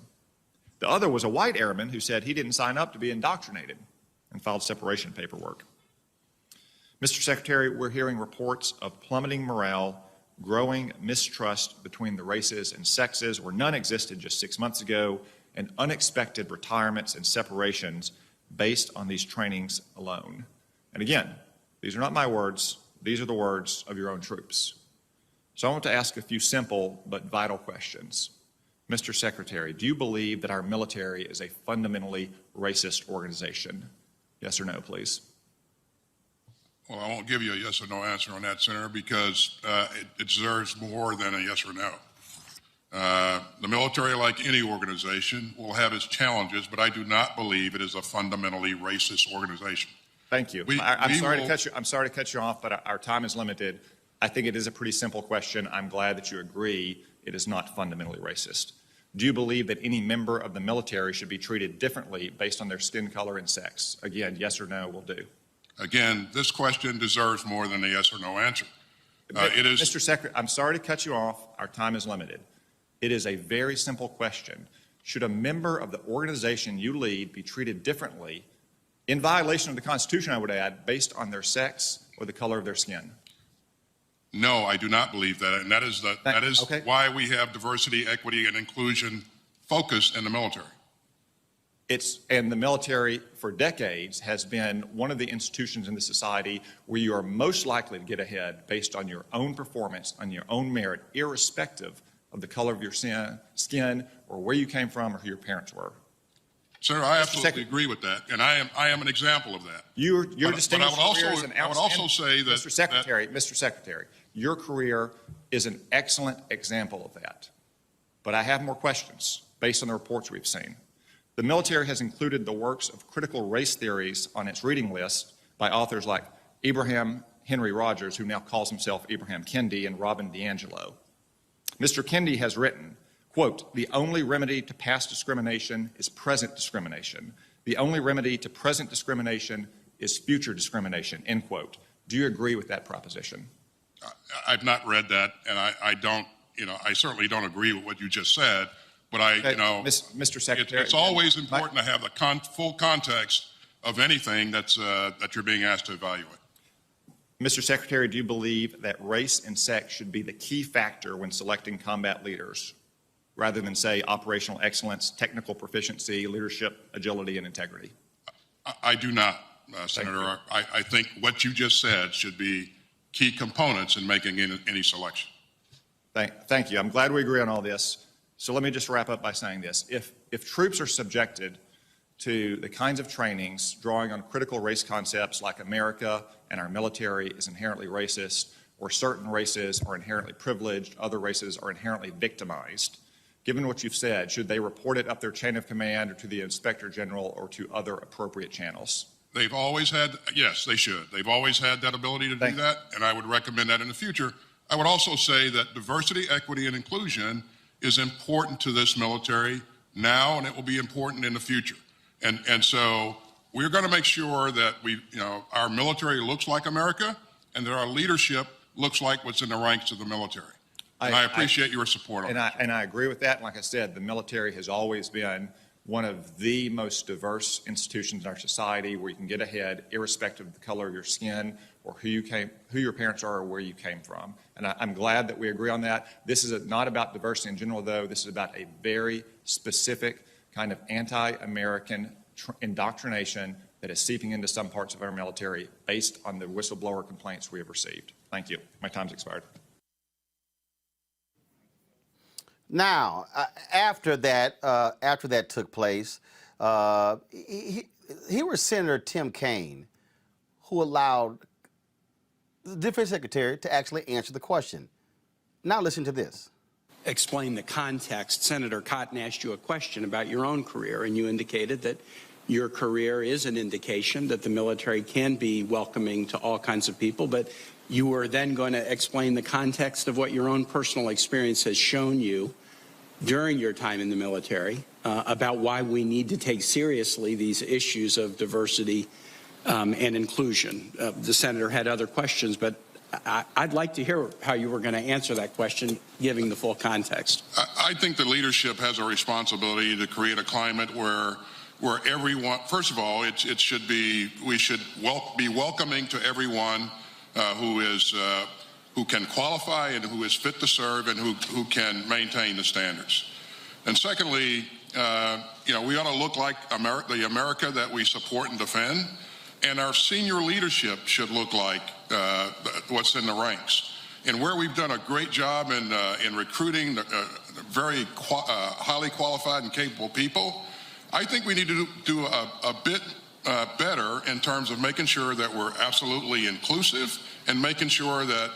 The other was a white airman who said he didn't sign up to be indoctrinated and filed separation paperwork. Mr. Secretary, we're hearing reports of plummeting morale, growing mistrust between the races and sexes where none existed just 6 months ago, and unexpected retirements and separations based on these trainings alone. And again, these are not my words, these are the words of your own troops. So I want to ask a few simple but vital questions. Mr. Secretary, do you believe that our military is a fundamentally racist organization? Yes or no, please. Well, I won't give you a yes or no answer on that, Senator, because it deserves more than a yes or no. The military, like any organization, will have its challenges, but I do not believe it is a fundamentally racist organization. Thank you. I'm sorry to cut you off, but our time is limited. I think it is a pretty simple question. I'm glad that you agree it is not fundamentally racist. Do you believe that any member of the military should be treated differently based on their skin color and sex? Again, yes or no will do. Again, this question deserves more than a yes or no answer. It is, Mr. Secretary, I'm sorry to cut you off. Our time is limited. It is a very simple question. Should a member of the organization you lead be treated differently, in violation of the Constitution, I would add, based on their sex or the color of their skin? No, I do not believe that, and that is Okay. why we have diversity, equity, and inclusion focus in the military. And the military for decades has been one of the institutions in the society where you are most likely to get ahead based on your own performance, on your own merit, irrespective of the color of your skin or where you came from or who your parents were. Senator, I absolutely agree with that, and I am an example of that. Your distinguished career is an I would also say that Mr. Secretary, your career is an excellent example of that. But I have more questions based on the reports we've seen. The military has included the works of critical race theories on its reading list by authors like Abraham Henry Rogers, who now calls himself Abraham Kendi, and Robin DiAngelo. Mr. Kendi has written, quote, "The only remedy to past discrimination is present discrimination. The only remedy to present discrimination is future discrimination," end quote. Do you agree with that proposition? I've not read that, and I don't, I certainly don't agree with what you just said, but Mr. Secretary, it's always important to have the full context of anything that you're being asked to evaluate. Mr. Secretary, do you believe that race and sex should be the key factor when selecting combat leaders, rather than, say, operational excellence, technical proficiency, leadership, agility, and integrity? I do not, Senator. I think what you just said should be key components in making any selection. Thank you. I'm glad we agree on all this. So let me just wrap up by saying this. If troops are subjected to the kinds of trainings drawing on critical race concepts like America and our military is inherently racist, or certain races are inherently privileged, other races are inherently victimized, given what you've said, should they report it up their chain of command or to the Inspector General or to other appropriate channels? They've always had, yes, they should. They've always had that ability to do that, and I would recommend that in the future. I would also say that diversity, equity, and inclusion is important to this military now, and it will be important in the future. And so we're going to make sure that our military looks like America, and that our leadership looks like what's in the ranks of the military. And I appreciate your support on that. And I agree with that. And like I said, the military has always been one of the most diverse institutions in our society where you can get ahead irrespective of the color of your skin or who your parents are or where you came from. And I'm glad that we agree on that. This is not about diversity in general, though. This is about a very specific kind of anti-American indoctrination that is seeping into some parts of our military based on the whistleblower complaints we have received. Thank you. My time's expired. Now, after that took place, here was Senator Tim Kaine, who allowed the Defense Secretary to actually answer the question. Now listen to this. Explain the context. Senator Cotton asked you a question about your own career, and you indicated that your career is an indication that the military can be welcoming to all kinds of people, but you were then going to explain the context of what your own personal experience has shown you during your time in the military about why we need to take seriously these issues of diversity and inclusion. The senator had other questions, but I'd like to hear how you were going to answer that question, giving the full context. I think the leadership has a responsibility to create a climate where everyone, first of all, we should be welcoming to everyone who can qualify and who is fit to serve and who can maintain the standards. And secondly, we ought to look like the America that we support and defend, and our senior leadership should look like what's in the ranks. And where we've done a great job in recruiting very highly qualified and capable people, I think we need to do a bit better in terms of making sure that we're absolutely inclusive and making sure that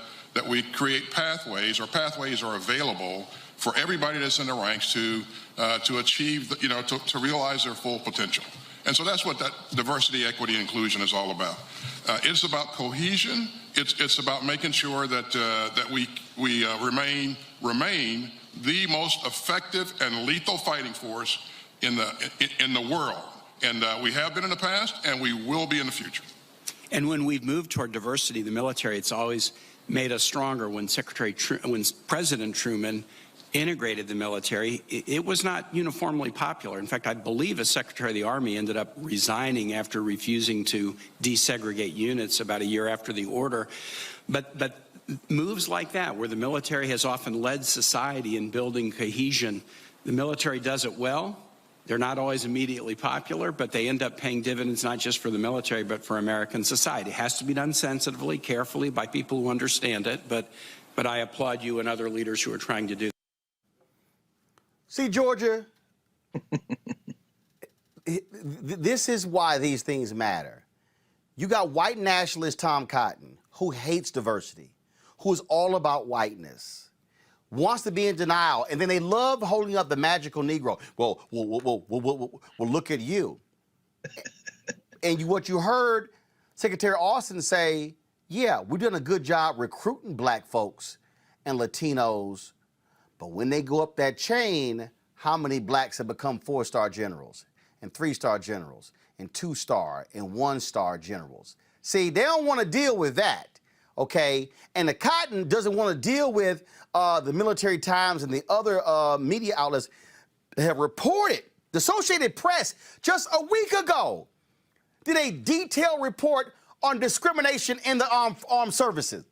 we create pathways, or pathways are available for everybody that's in the ranks to achieve, to realize their full potential. And so that's what that diversity, equity, and inclusion is all about. It's about cohesion. It's about making sure that we remain the most effective and lethal fighting force in the world. And we have been in the past, and we will be in the future. And when we've moved toward diversity, the military, it's always made us stronger. When President Truman integrated the military, it was not uniformly popular. In fact, I believe as Secretary of the Army ended up resigning after refusing to desegregate units about a year after the order. But moves like that, where the military has often led society in building cohesion, the military does it well. They're not always immediately popular, but they end up paying dividends not just for the military, but for American society. It has to be done sensitively, carefully, by people who understand it, but I applaud you and other leaders who are trying to do that. See, Georgia, this is why these things matter. You got white nationalist Tom Cotton, who hates diversity, who is all about whiteness, wants to be in denial, and then they love holding up the magical Negro. Well, look at you. And what you heard Secretary Austin say, yeah, we're doing a good job recruiting black folks and Latinos, but when they go up that chain, how many blacks have become 4-star generals and 3-star generals and 2-star and 1-star generals? See, they don't want to deal with that, okay? And the Cotton doesn't want to deal with the Military Times and the other media outlets have reported. The Associated Press just a week ago did a detailed report on discrimination in the armed services.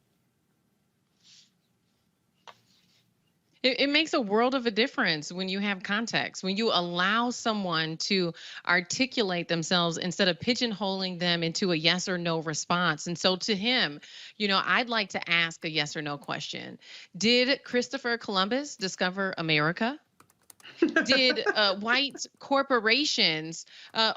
It makes a world of a difference when you have context, when you allow someone to articulate themselves instead of pigeonholing them into a yes or no response. And so to him, I'd like to ask a yes or no question. Did Christopher Columbus discover America? Did white corporations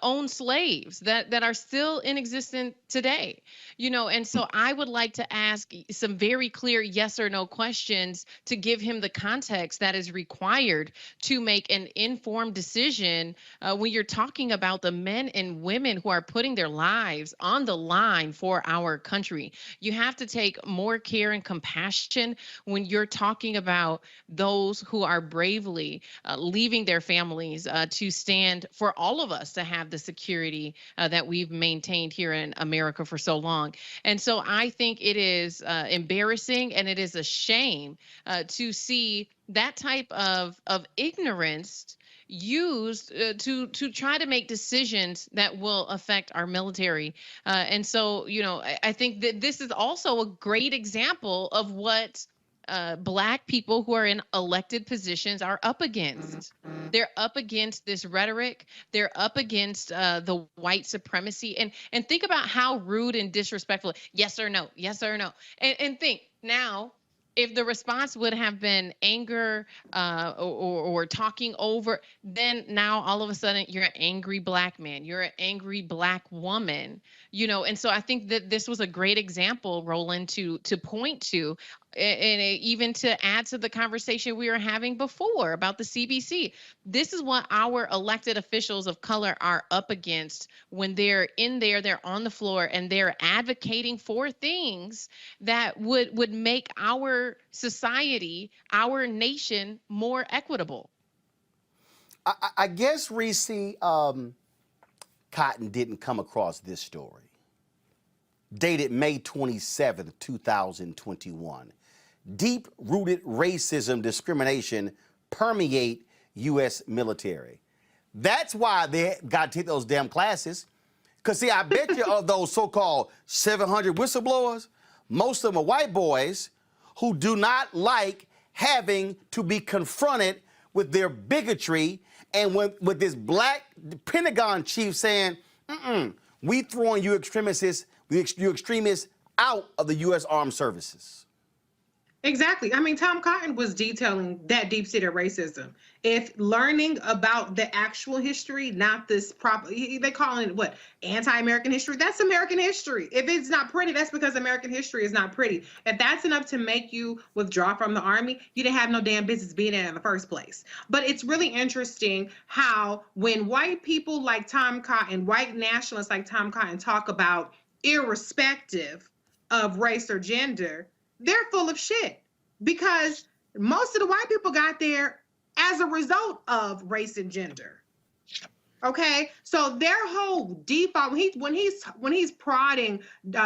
own slaves that are still in existence today? And so I would like to ask some very clear yes or no questions to give him the context that is required to make an informed decision when you're talking about the men and women who are putting their lives on the line for our country. You have to take more care and compassion when you're talking about those who are bravely leaving their families to stand for all of us to have the security that we've maintained here in America for so long. And so I think it is embarrassing and it is a shame to see that type of ignorance used to try to make decisions that will affect our military. And so, I think that this is also a great example of what Black people who are in elected positions are up against. They're up against this rhetoric. They're up against the white supremacy. And think about how rude and disrespectful, yes or no, yes or no. And think now, if the response would have been anger or talking over, then now all of a sudden you're an angry Black man, you're an angry Black woman, and so I think that this was a great example, Roland, to point to, and even to add to the conversation we were having before about the CBC. This is what our elected officials of color are up against when they're in there, they're on the floor, and they're advocating for things that would make our society, our nation, more equitable. I guess, Reese, Cotton didn't come across this story. Dated May 27th, 2021. Deep-rooted racism, discrimination permeate U.S. military. That's why they got to take those damn classes. Because, see, I bet you of those so-called 700 whistleblowers, most of them are white boys who do not like having to be confronted with their bigotry and with this Black Pentagon chief saying, we throwing you extremists out of the U.S. Armed Services. Exactly. I mean, Tom Cotton was detailing that deep-seated racism. If learning about the actual history, not this they call it what, anti-American history? That's American history. If it's not pretty, that's because American history is not pretty. If that's enough to make you withdraw from the army, you didn't have no damn business being in the first place. But it's really interesting how when white people like Tom Cotton, white nationalists like Tom Cotton talk about irrespective of race or gender, they're full of shit, because most of the white people got there as a result of race and gender. Okay, so their whole default when he's prodding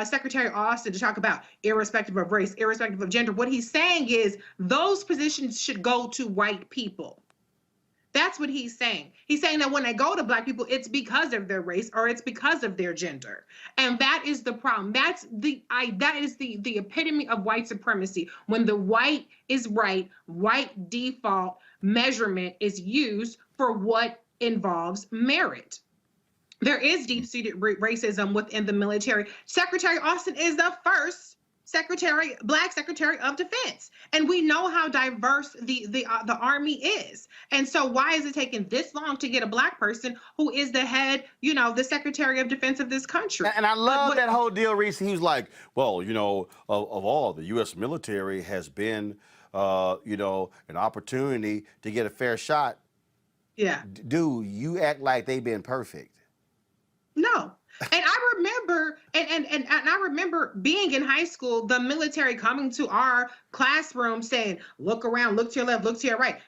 Secretary Austin to talk about irrespective of race, irrespective of gender, what he's saying is those positions should go to white people. That's what he's saying. He's saying that when they go to black people, it's because of their race or it's because of their gender. And that is the problem. That is the epitome of white supremacy. When the white is right, white default measurement is used for what involves merit. There is deep-seated racism within the military. Secretary Austin is the first Black Secretary of Defense, and we know how diverse the Army is. And so, why is it taking this long to get a Black person who is the head, the Secretary of Defense of this country? And I love that whole deal, Reese. He was like, "Well, of all the U.S. military has been, an opportunity to get a fair shot." Yeah, dude, you act like they've been perfect. No. And I remember, and I remember being in high school, the military coming to our classroom saying, look around, look to your left, look to your right.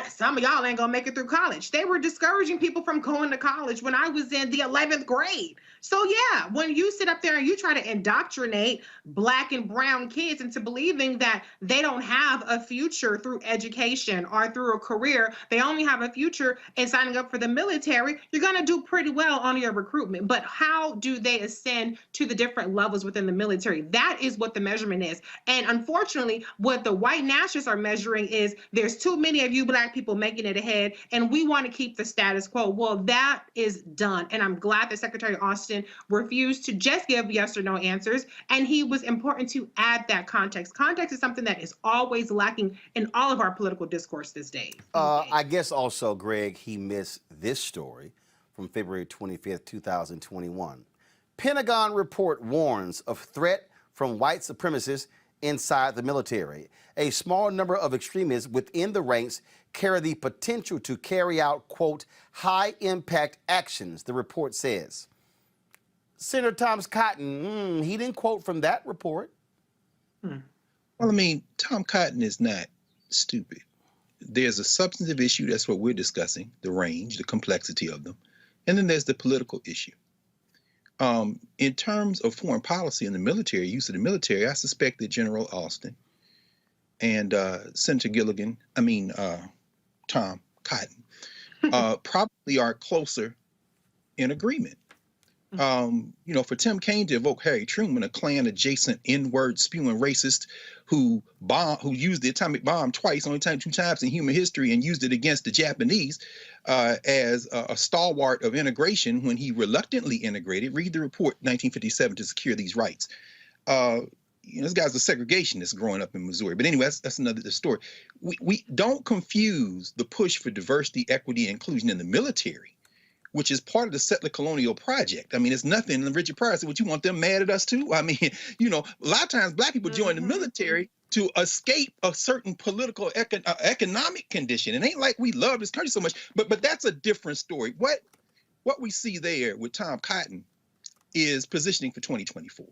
Some of y'all ain't gonna make it through college. They were discouraging people from going to college when I was in the 11th grade. So yeah, when you sit up there and you try to indoctrinate Black and brown kids into believing that they don't have a future through education or through a career, they only have a future in signing up for the military, you're gonna do pretty well on your recruitment. But how do they ascend to the different levels within the military? That is what the measurement is. And unfortunately, what the white nationalists are measuring is there's too many of you Black people making it ahead, and we want to keep the status quo. Well, that is done. And I'm glad that Secretary Austin refused to just give yes or no answers. And he was important to add that context. Context is something that is always lacking in all of our political discourse these days. I guess also, Greg, he missed this story from February 25th, 2021. Pentagon report warns of threat from white supremacists inside the military. A small number of extremists within the ranks carry the potential to carry out, quote, high-impact actions, the report says. Senator Thomas Cotton, he didn't quote from that report. Well, I mean, Tom Cotton is not stupid. There's a substantive issue, that's what we're discussing, the range, the complexity of them. And then there's the political issue. In terms of foreign policy and the military, use of the military, I suspect that General Austin and Senator Tom Cotton probably are closer in agreement. For Tim Kaine to evoke Harry Truman, a Klan-adjacent N-word spewing racist who used the atomic bomb twice, only two times in human history, and used it against the Japanese as a stalwart of integration when he reluctantly integrated. Read the report, 1957, to secure these rights. This guy's a segregationist growing up in Missouri. But anyway, that's another story. We don't confuse the push for diversity, equity, and inclusion in the military, which is part of the settler colonial project. I mean, it's nothing. And Richard Pryor said, "Would you want them mad at us too?" I mean, a lot of times Black people join the military to escape a certain political economic condition. It ain't like we love this country so much, but that's a different story. What we see there with Tom Cotton is positioning for 2024.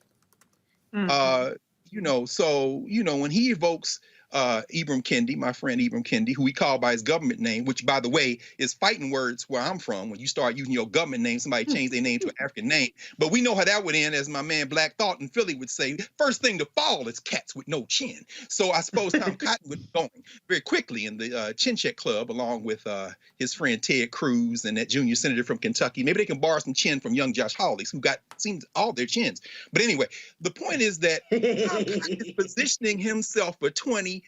When he evokes Ibram Kendi, my friend Ibram Kendi, who we call by his government name, which, by the way, is fighting words where I'm from. When you start using your government name, somebody changed their name to an African name. But we know how that would end, as my man Black Thought in Philly would say, first thing to fall is cats with no chin. So I suppose Tom Cotton would be going very quickly in the Chin Check Club, along with his friend Ted Cruz and that junior senator from Kentucky. Maybe they can borrow some chin from young Josh Hawley, who seems all their chins. But anyway, the point is that Tom Cotton is positioning himself for 2024.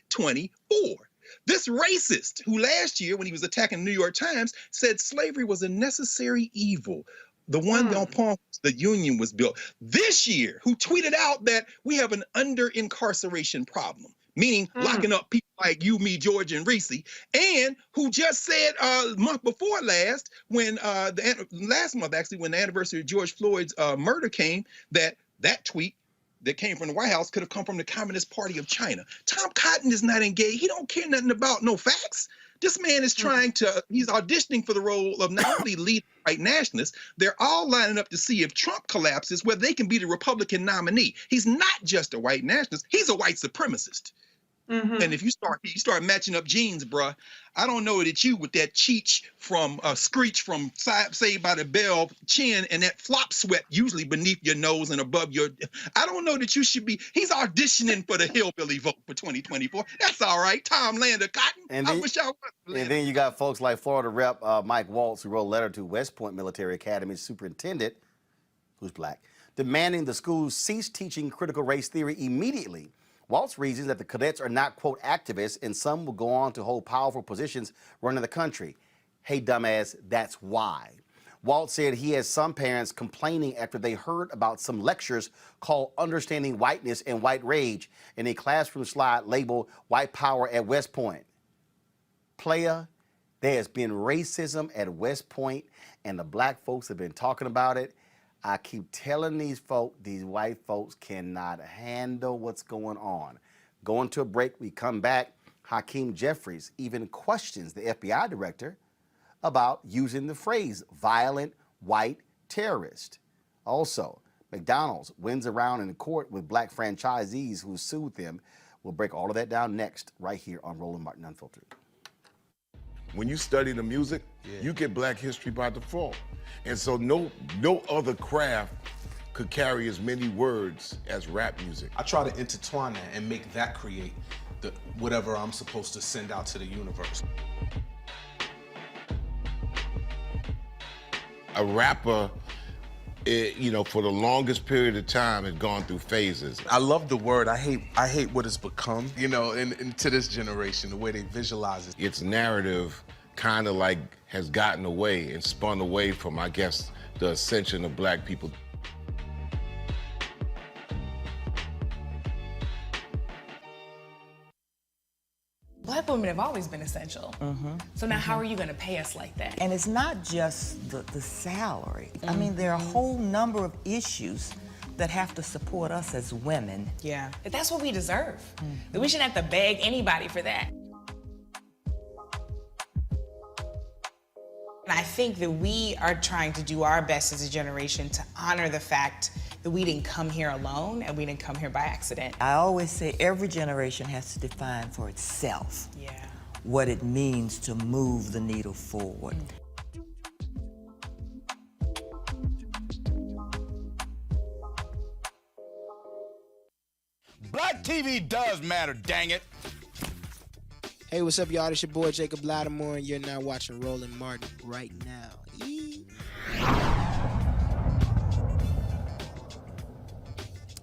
This racist who last year, when he was attacking the New York Times, said slavery was a necessary evil, the one upon which the Union was built. This year, who tweeted out that we have an under-incarceration problem meaning locking up people like you, me, George, and Reese, and who just said month before last, when last month actually, when the anniversary of George Floyd's murder came, that tweet that came from the White House could have come from the Communist Party of China. Tom Cotton is not engaged. He don't care nothing about no facts. This man is trying to, he's auditioning for the role of not only lead white nationalists, they're all lining up to see if Trump collapses, whether they can be the Republican nominee. He's not just a white nationalist, he's a white supremacist. And if you start matching up genes, bruh, I don't know that you with that Cheech from Screech from Saved by the Bell chin and that flop sweat usually beneath your nose and above your, I don't know that you should be, he's auditioning for the hillbilly vote for 2024. That's all right. Tom Lander Cotton. And I then, wish I was. And then you got folks like Florida Rep Mike Waltz, who wrote a letter to West Point Military Academy superintendent, who's black, demanding the schools cease teaching critical race theory immediately. Waltz reasons that the cadets are not, quote, activists, and some will go on to hold powerful positions running the country. Hey, dumbass, that's why. Waltz said he has some parents complaining after they heard about some lectures called Understanding Whiteness and White Rage in a classroom slide labeled White Power at West Point. Player, there has been racism at West Point, and the black folks have been talking about it. I keep telling these folk, these white folks cannot handle what's going on. Going to a break, we come back. Hakeem Jeffries even questions the FBI director about using the phrase violent white terrorist. Also, McDonald's wins around in court with black franchisees who sued them. We'll break all of that down next, right here on Roland Martin Unfiltered. When you study the music, you get black history by default. And so no other craft could carry as many words as rap music. I try to intertwine that and make that create whatever I'm supposed to send out to the universe. A rapper, for the longest period of time had gone through phases. I love the word. I hate what it's become, and to this generation, the way they visualize it. Its narrative kind of like has gotten away and spun away from, I guess, the ascension of black people. Black women have always been essential. So now how are you going to pay us like that? And it's not just the salary. I mean, there are a whole number of issues that have to support us as women. Yeah. But that's what we deserve. That we shouldn't have to beg anybody for that. And I think that we are trying to do our best as a generation to honor the fact that we didn't come here alone and we didn't come here by accident. I always say every generation has to define for itself what it means to move the needle forward. Black TV does matter, dang it. Hey, what's up, y'all? It's your boy Jacob Lattimore, and you're now watching Roland Martin right now.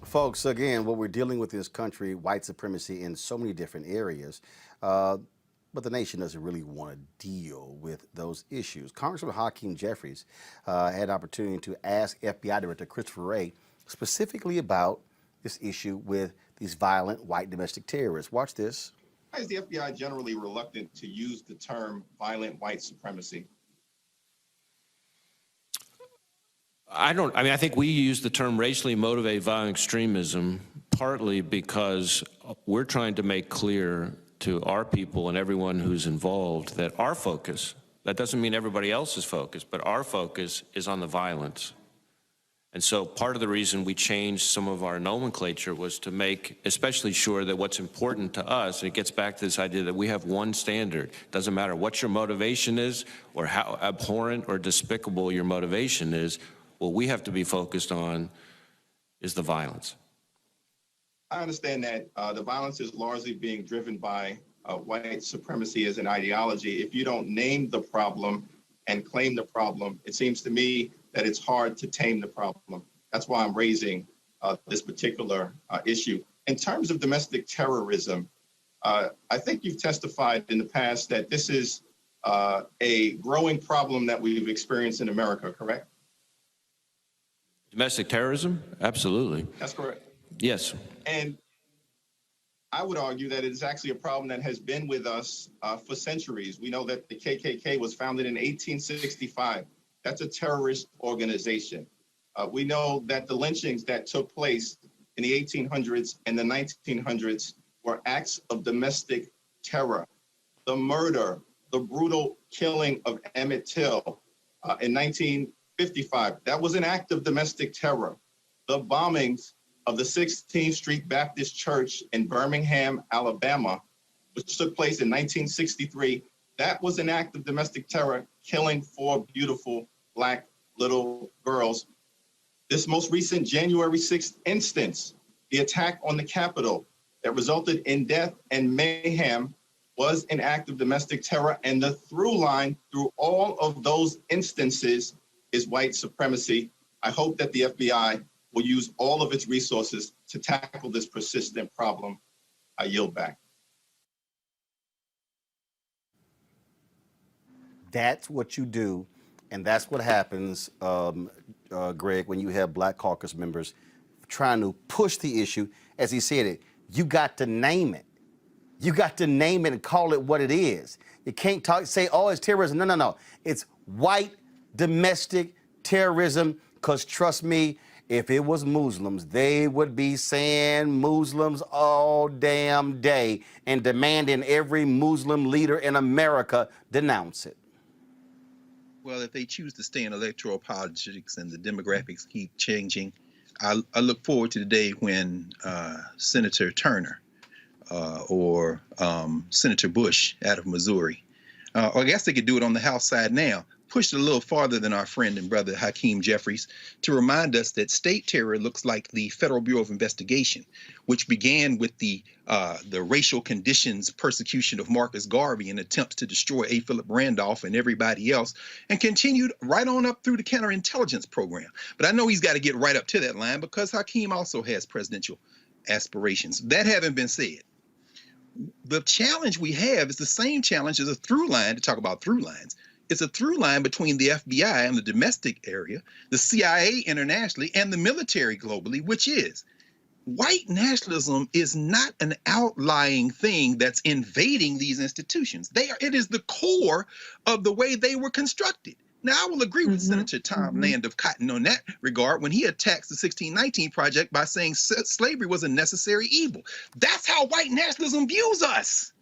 Folks, again, what we're dealing with in this country, white supremacy in so many different areas, but the nation doesn't really want to deal with those issues. Congressman Hakeem Jeffries had an opportunity to ask FBI Director Christopher Wray specifically about this issue with these violent white domestic terrorists. Watch this. Why is the FBI generally reluctant to use the term violent white supremacy? I think we use the term racially motivated violent extremism partly because we're trying to make clear to our people and everyone who's involved that our focus, that doesn't mean everybody else's focus, but our focus is on the violence. And so part of the reason we changed some of our nomenclature was to make especially sure that what's important to us, and it gets back to this idea that we have one standard. Doesn't matter what your motivation is or how abhorrent or despicable your motivation is, what we have to be focused on is the violence. I understand that the violence is largely being driven by white supremacy as an ideology. If you don't name the problem and claim the problem, it seems to me that it's hard to tame the problem. That's why I'm raising this particular issue. In terms of domestic terrorism, I think you've testified in the past that this is a growing problem that we've experienced in America, correct? Domestic terrorism? Absolutely. That's correct. Yes. And I would argue that it is actually a problem that has been with us for centuries. We know that the KKK was founded in 1865. That's a terrorist organization. We know that the lynchings that took place in the 1800s and the 1900s were acts of domestic terror. The murder, the brutal killing of Emmett Till in 1955, that was an act of domestic terror. The bombings of the 16th Street Baptist Church in Birmingham, Alabama, which took place in 1963, that was an act of domestic terror, killing 4 beautiful Black little girls. This most recent January 6th instance, the attack on the Capitol that resulted in death and mayhem, was an act of domestic terror. And the through line through all of those instances is white supremacy. I hope that the FBI will use all of its resources to tackle this persistent problem. I yield back. That's what you do, and that's what happens, Greg, when you have Black Caucus members trying to push the issue. As he said it, you got to name it. You got to name it and call it what it is. You can't say, oh, it's terrorism. No, no, no. It's white domestic terrorism, because trust me, if it was Muslims, they would be saying Muslims all damn day and demanding every Muslim leader in America denounce it. Well, if they choose to stay in electoral politics and the demographics keep changing, I look forward to the day when Senator Turner or Senator Bush out of Missouri, or I guess they could do it on the House side now, pushed it a little farther than our friend and brother Hakeem Jeffries to remind us that state terror looks like the Federal Bureau of Investigation, which began with the racial conditions persecution of Marcus Garvey and attempts to destroy A. Philip Randolph and everybody else, and continued right on up through the counterintelligence program. But I know he's got to get right up to that line because Hakeem also has presidential aspirations. That having been said, the challenge we have is the same challenge as a through line, to talk about through lines. It's a through line between the FBI and the domestic area, the CIA internationally, and the military globally, which is white nationalism is not an outlying thing that's invading these institutions. It is the core of the way they were constructed. Now, I will agree with Senator Tom Land of Cotton on that regard when he attacks the 1619 Project by saying slavery was a necessary evil. That's how white nationalism views us.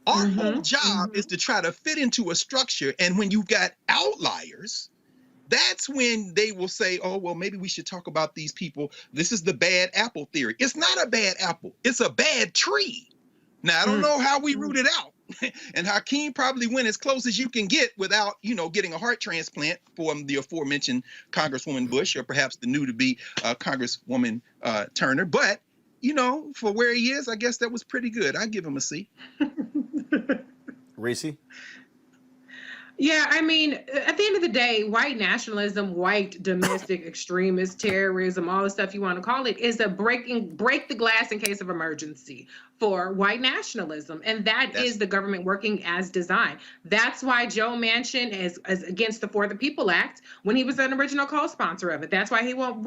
Our whole job is to try to fit into a structure, and when you've got outliers, that's when they will say, oh, well, maybe we should talk about these people. This is the bad apple theory. It's not a bad apple. It's a bad tree. Now, I don't know how we root it out. And Hakeem probably went as close as you can get without, getting a heart transplant for the aforementioned Congresswoman Bush, or perhaps the new-to-be Congresswoman Turner. But, for where he is, I guess that was pretty good. I give him a C. Reese? Yeah, I mean, at the end of the day, white nationalism, white domestic extremist terrorism, all the stuff you want to call it, is a break the glass in case of emergency for white nationalism. And that is the government working as designed. That's why Joe Manchin is against the For the People Act when he was an original co-sponsor of it. That's why he won't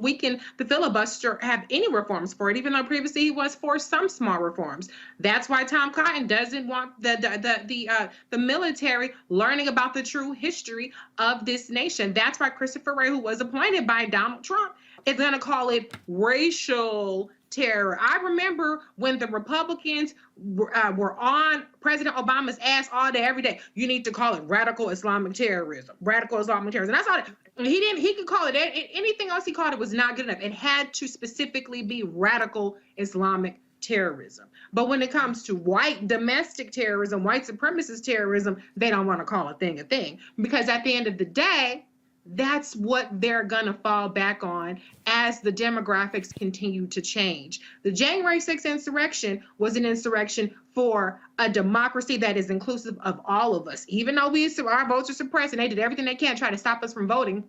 weaken the filibuster, have any reforms for it, even though previously he was for some small reforms. That's why Tom Cotton doesn't want the military learning about the true history of this nation. That's why Christopher Wray, who was appointed by Donald Trump, is going to call it racial terror. I remember when the Republicans were on President Obama's ass all day, every day. You need to call it radical Islamic terrorism. Radical Islamic terrorism. And I saw it. He could call it anything else he called it was not good enough. It had to specifically be radical Islamic terrorism. But when it comes to white domestic terrorism, white supremacist terrorism, they don't want to call a thing, because at the end of the day, that's what they're going to fall back on as the demographics continue to change. The January 6th insurrection was an insurrection for a democracy that is inclusive of all of us. Even though our votes are suppressed and they did everything they can to try to stop us from voting,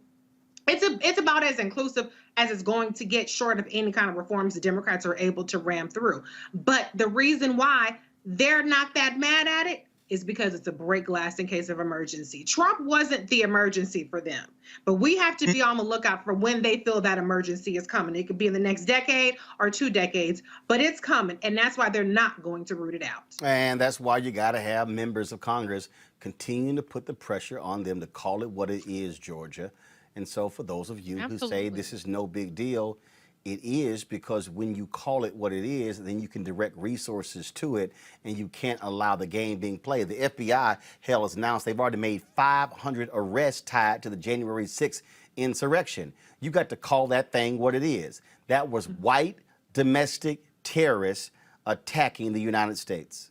it's about as inclusive as it's going to get, short of any kind of reforms the Democrats are able to ram through. But the reason why they're not that mad at it is because it's a break glass in case of emergency. Trump wasn't the emergency for them, but we have to be on the lookout for when they feel that emergency is coming. It could be in the next decade or 2 decades, but it's coming, and that's why they're not going to root it out. And that's why you got to have members of Congress continue to put the pressure on them to call it what it is, Georgia. And so for those of you who say this is no big deal, it is, because when you call it what it is, then you can direct resources to it, and you can't allow the game being played. The FBI, hell, has announced they've already made 500 arrests tied to the January 6th insurrection. You got to call that thing what it is. That was white domestic terrorists attacking the United States.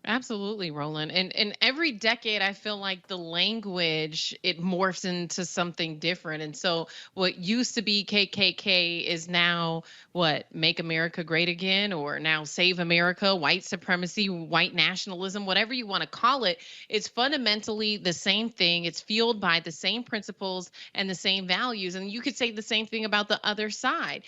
Absolutely, Roland. And every decade, I feel like the language, it morphs into something different. And so what used to be KKK is now what? Make America Great Again, or now Save America, white supremacy, white nationalism, whatever you want to call it. It's fundamentally the same thing. It's fueled by the same principles and the same values. And you could say the same thing about the other side.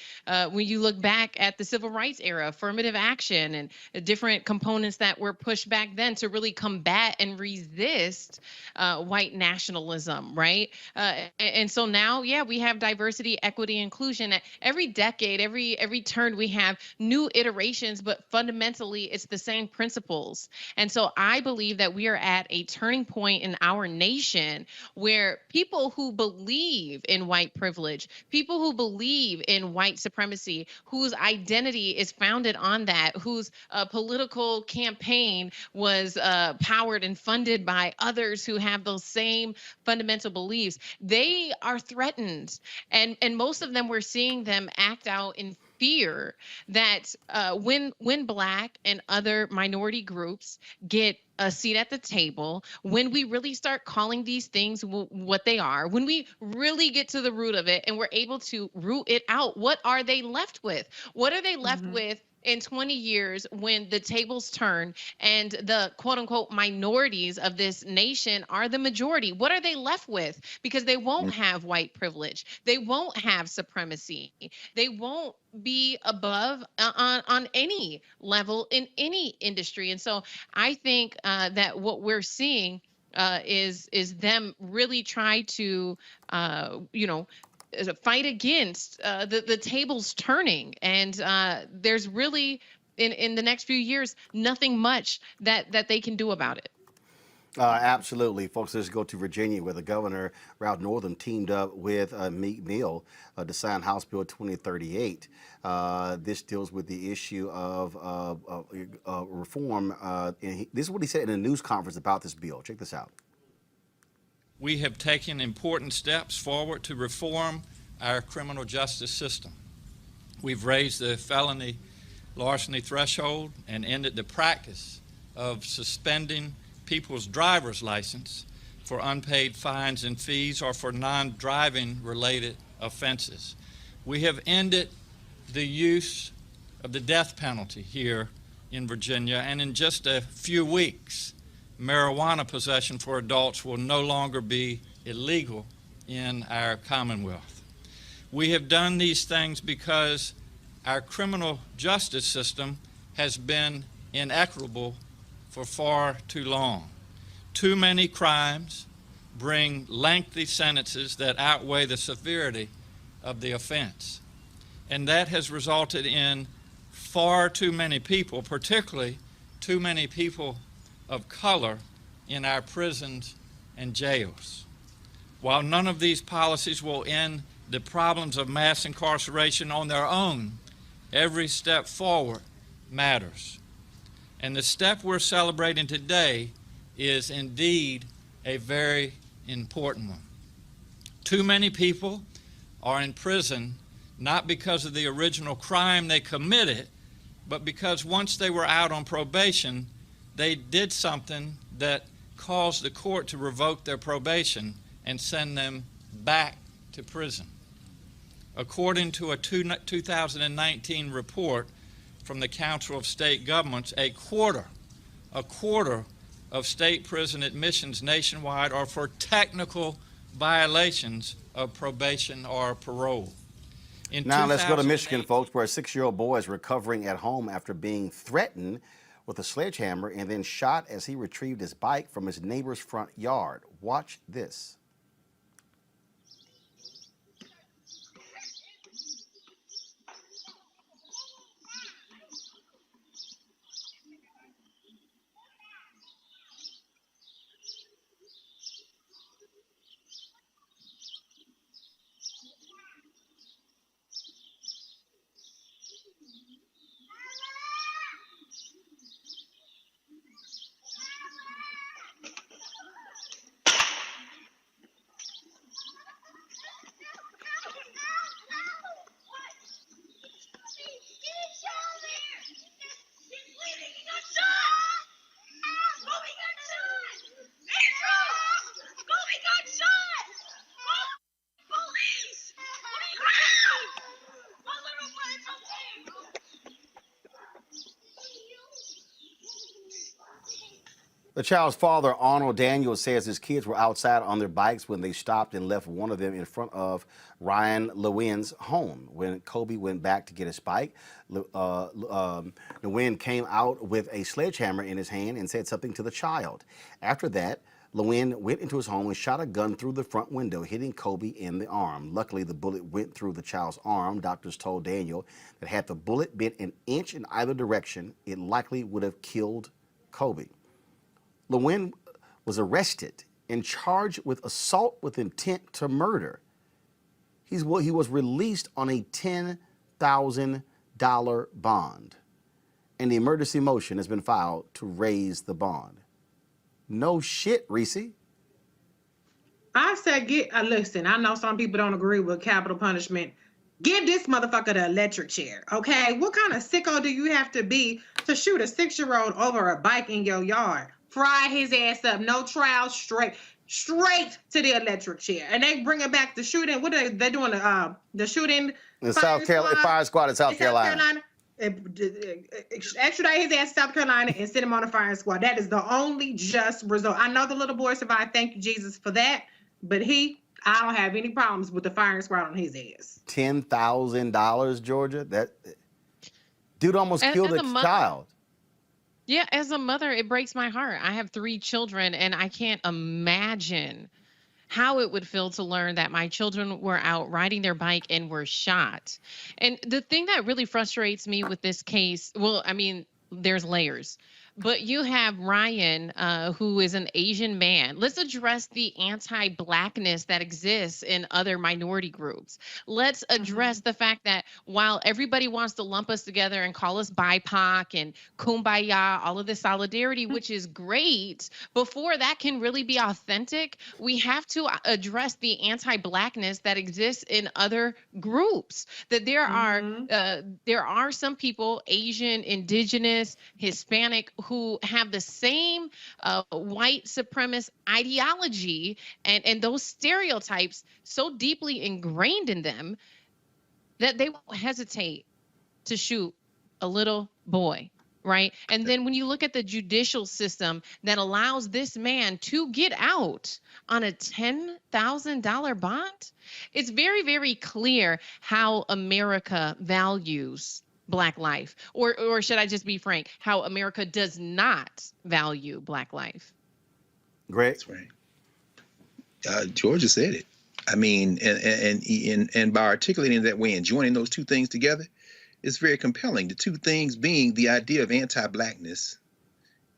When you look back at the civil rights era, affirmative action, and different components that were pushed back then to really combat and resist white nationalism, right? And so now, yeah, we have diversity, equity, inclusion. At every decade, every turn, we have new iterations, but fundamentally, it's the same principles. And so I believe that we are at a turning point in our nation where people who believe in white privilege, people who believe in white supremacy, whose identity is founded on that, whose political campaign was powered and funded by others who have those same fundamental beliefs, they are threatened. And most of them, we're seeing them act out in fear that when Black and other minority groups get a seat at the table, when we really start calling these things what they are, when we really get to the root of it and we're able to root it out, what are they left with? What are they left with in 20 years when the tables turn and the quote unquote minorities of this nation are the majority? What are they left with? Because they won't have white privilege. They won't have supremacy. They won't be above on any level in any industry. And so I think that what we're seeing is them really try to, fight against the tables turning. And there's really, in the next few years, nothing much that they can do about it. Absolutely. Folks, let's go to Virginia, where the governor, Ralph Northam, teamed up with Meek Mill to sign House Bill 2038. This deals with the issue of reform. And this is what he said in a news conference about this bill. Check this out. We have taken important steps forward to reform our criminal justice system. We've raised the felony larceny threshold and ended the practice of suspending people's driver's license for unpaid fines and fees or for non-driving related offenses. We have ended the use of the death penalty here in Virginia, and in just a few weeks, marijuana possession for adults will no longer be illegal in our Commonwealth. We have done these things because our criminal justice system has been inequitable for far too long. Too many crimes bring lengthy sentences that outweigh the severity of the offense. And that has resulted in far too many people, particularly too many people of color, in our prisons and jails. While none of these policies will end the problems of mass incarceration on their own, every step forward matters. And the step we're celebrating today is indeed a very important one. Too many people are in prison not because of the original crime they committed, but because once they were out on probation, they did something that caused the court to revoke their probation and send them back to prison. According to a 2019 report from the Council of State Governments, a quarter of state prison admissions nationwide are for technical violations of probation or parole. Now let's go to Michigan, folks, where a 6-year-old boy is recovering at home after being threatened with a sledgehammer and then shot as he retrieved his bike from his neighbor's front yard. Watch this. The child's father, Arnold Daniels, says his kids were outside on their bikes when they stopped and left one of them in front of Ryan Lewin's home. When Kobe went back to get his bike, Lewin came out with a sledgehammer in his hand and said something to the child. After that, Lewin went into his home and shot a gun through the front window, hitting Kobe in the arm. Luckily, the bullet went through the child's arm. Doctors told Daniel that had the bullet been an inch in either direction, it likely would have killed Kobe. Lewin was arrested and charged with assault with intent to murder. He was released on a $10,000 bond, and the emergency motion has been filed to raise the bond. No shit, Reese. I said, listen, I know some people don't agree with capital punishment. Give this motherfucker the electric chair, okay? What kind of sicko do you have to be to shoot a 6-year-old over a bike in your yard? Fry his ass up, no trial, straight to the electric chair. And they bring it back to shooting. What are they doing? The shooting in South Carolina, fire squad in South Carolina. Extradite his ass to South Carolina and send him on a firing squad. That is the only just result. I know the little boy survived. Thank you, Jesus, for that. But I don't have any problems with the firing squad on his ass. $10,000, Georgia. That dude almost killed a child. Yeah, as a mother, it breaks my heart. I have 3 children, and I can't imagine how it would feel to learn that my children were out riding their bike and were shot. And the thing that really frustrates me with this case, well, I mean, there's layers. But you have Ryan, who is an Asian man. Let's address the anti-Blackness that exists in other minority groups. Let's address the fact that while everybody wants to lump us together and call us BIPOC and kumbaya, all of this solidarity, which is great, before that can really be authentic, we have to address the anti-Blackness that exists in other groups. That there are some people, Asian, Indigenous, Hispanic, who have the same white supremacist ideology and those stereotypes so deeply ingrained in them that they won't hesitate to shoot a little boy, right? And then when you look at the judicial system that allows this man to get out on a $10,000 bond, it's very, very clear how America values Black life, or should I just be frank, how America does not value Black life. Great. That's right. Georgia said it. I mean, and by articulating it that way and joining those two things together, it's very compelling. The two things being the idea of anti-Blackness.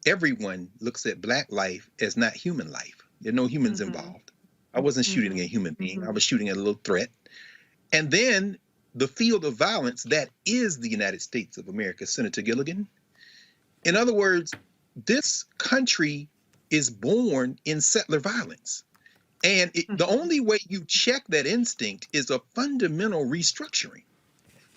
Everyone looks at Black life as not human life. There are no humans involved. I wasn't shooting a human being. I was shooting at a little threat. And then the field of violence that is the United States of America, Senator Gilligan. In other words, this country is born in settler violence. And the only way you check that instinct is a fundamental restructuring.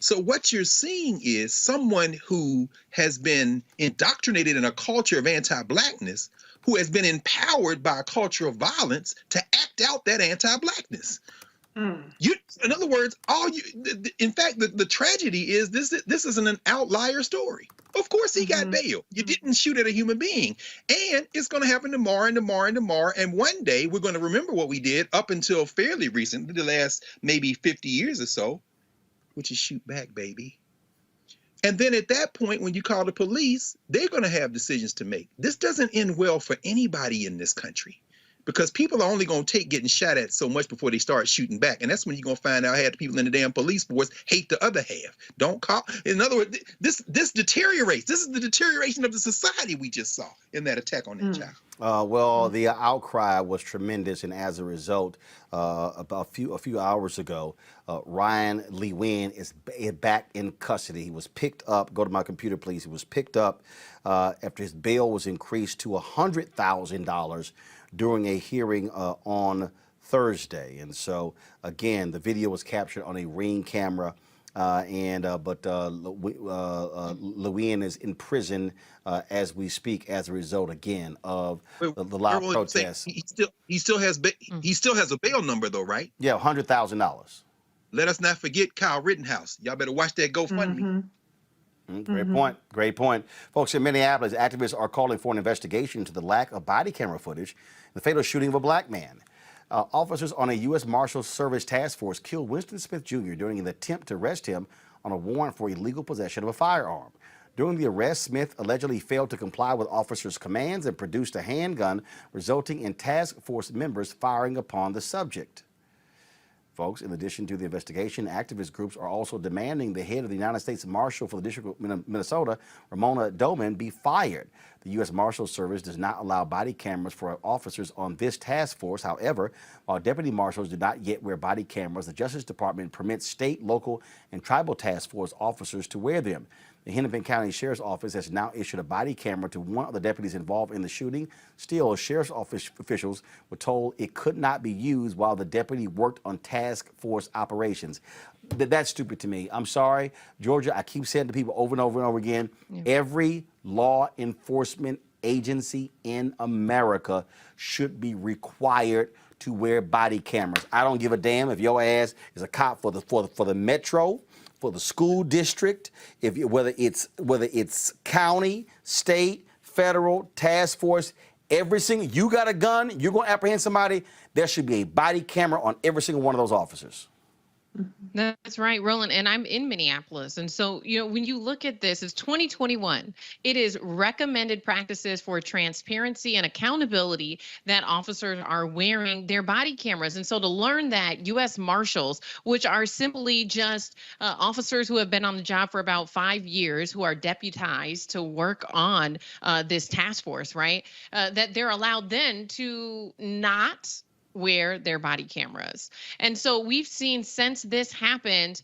So what you're seeing is someone who has been indoctrinated in a culture of anti-Blackness, who has been empowered by a culture of violence to act out that anti-Blackness. In other words, in fact, the tragedy is this isn't an outlier story. Of course he got bail. You didn't shoot at a human being. And it's going to happen tomorrow and tomorrow and tomorrow. And one day we're going to remember what we did up until fairly recently, the last maybe 50 years or so, which is shoot back, baby. And then at that point, when you call the police, they're going to have decisions to make. This doesn't end well for anybody in this country, because people are only going to take getting shot at so much before they start shooting back. And that's when you're going to find out half the people in the damn police force hate the other half. Don't call. In other words, this deteriorates. This is the deterioration of the society we just saw in that attack on that child. Well, the outcry was tremendous, and as a result, about a few hours ago, Ryan Lee Wynn is back in custody. He was picked up. Go to my computer, please. He was picked up after his bail was increased to $100,000 during a hearing on Thursday. And so, again, the video was captured on a Ring camera. Lewin is in prison as we speak as a result, again, of the live protests. He still has a bail number though, right? Yeah, $100,000. Let us not forget Kyle Rittenhouse. Y'all better watch that GoFundMe. Great point. Great point. Folks, in Minneapolis, activists are calling for an investigation into the lack of body camera footage in the fatal shooting of a black man. Officers on a U.S. Marshals Service task force killed Winston Smith Jr. during an attempt to arrest him on a warrant for illegal possession of a firearm. During the arrest, Smith allegedly failed to comply with officers' commands and produced a handgun, resulting in task force members firing upon the subject. Folks, in addition to the investigation, activist groups are also demanding the head of the United States Marshal for the District of Minnesota, Ramona Doman, be fired. The U.S. Marshals Service does not allow body cameras for officers on this task force. However, while deputy marshals do not yet wear body cameras, the Justice Department permits state, local, and tribal task force officers to wear them. The Hennepin County Sheriff's Office has now issued a body camera to one of the deputies involved in the shooting. Still, Sheriff's Office officials were told it could not be used while the deputy worked on task force operations. That's stupid to me. I'm sorry, Georgia, I keep saying to people over and over and over again, every law enforcement agency in America should be required to wear body cameras. I don't give a damn if your ass is a cop for the metro, for the school district, whether it's county, state, federal, task force, every single, you got a gun, you're gonna apprehend somebody, there should be a body camera on every single one of those officers. That's right, Roland. And I'm in Minneapolis. And so, when you look at this, it's 2021. It is recommended practices for transparency and accountability that officers are wearing their body cameras. And so to learn that U.S. Marshals, which are simply just officers who have been on the job for about 5 years, who are deputized to work on this task force, right, that they're allowed then to not wear their body cameras. And so we've seen since this happened,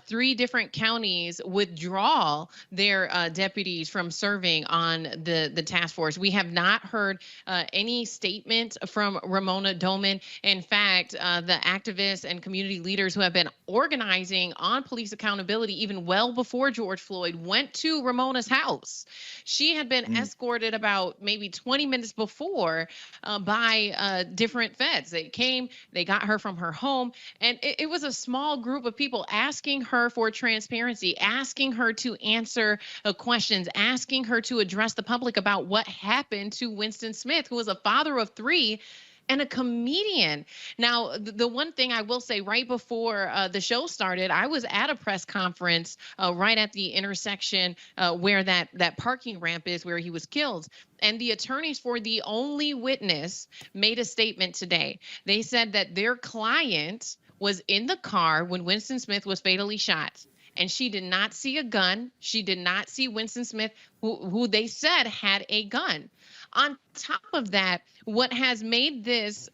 3 different counties withdraw their deputies from serving on the task force. We have not heard any statement from Ramona Doman. In fact, the activists and community leaders who have been organizing on police accountability even well before George Floyd went to Ramona's house. She had been escorted about maybe 20 minutes before by different feds. They came, they got her from her home, and it was a small group of people asking her for transparency, asking her to answer questions, asking her to address the public about what happened to Winston Smith, who was a father of 3 and a comedian. Now, the one thing I will say, right before the show started, I was at a press conference right at the intersection where that parking ramp is, where he was killed. And the attorneys for the only witness made a statement today. They said that their client was in the car when Winston Smith was fatally shot, and she did not see a gun. She did not see Winston Smith, who they said had a gun. On top of that, what has made this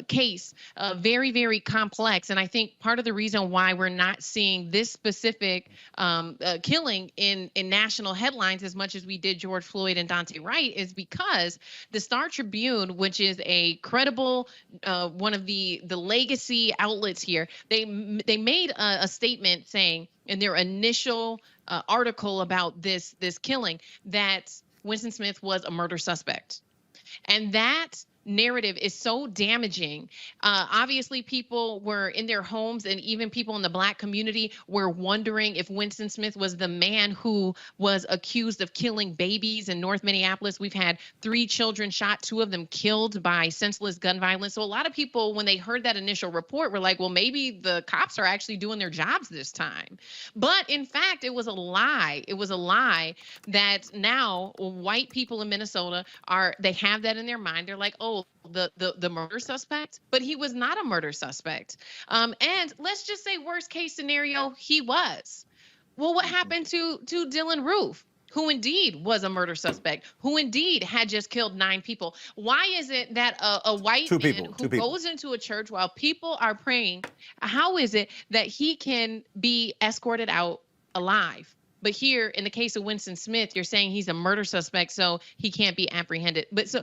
case very, very complex, and I think part of the reason why we're not seeing this specific killing in national headlines as much as we did George Floyd and Daunte Wright, is because the Star Tribune, which is a credible one of the legacy outlets here, they made a statement saying in their initial article about this killing that Winston Smith was a murder suspect. And that narrative is so damaging. Obviously, people were in their homes, and even people in the Black community were wondering if Winston Smith was the man who was accused of killing babies in North Minneapolis. We've had 3 children shot, 2 of them killed by senseless gun violence. So a lot of people, when they heard that initial report, were like, well, maybe the cops are actually doing their jobs this time. But in fact, it was a lie. It was a lie that now white people in Minnesota they have that in their mind. They're like, oh, the murder suspect, but he was not a murder suspect. And let's just say worst case scenario, he was. Well, what happened to Dylan Roof, who indeed was a murder suspect, who indeed had just killed 9 people? Why is it that a white man who goes into a church while people are praying, how is it that he can be escorted out alive? But here, in the case of Winston Smith, you're saying he's a murder suspect, so he can't be apprehended. But so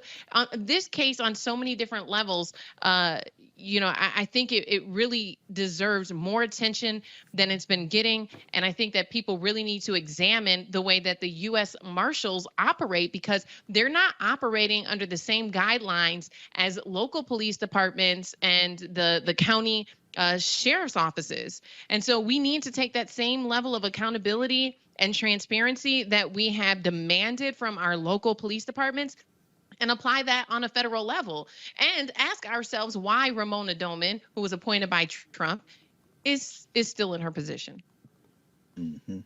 this case, on so many different levels, you know, I think it really deserves more attention than it's been getting. And I think that people really need to examine the way that the U.S. Marshals operate, because they're not operating under the same guidelines as local police departments and the county sheriff's offices. And so we need to take that same level of accountability and transparency that we have demanded from our local police departments and apply that on a federal level, and ask ourselves why Ramona Doman, who was appointed by Trump, is still in her position.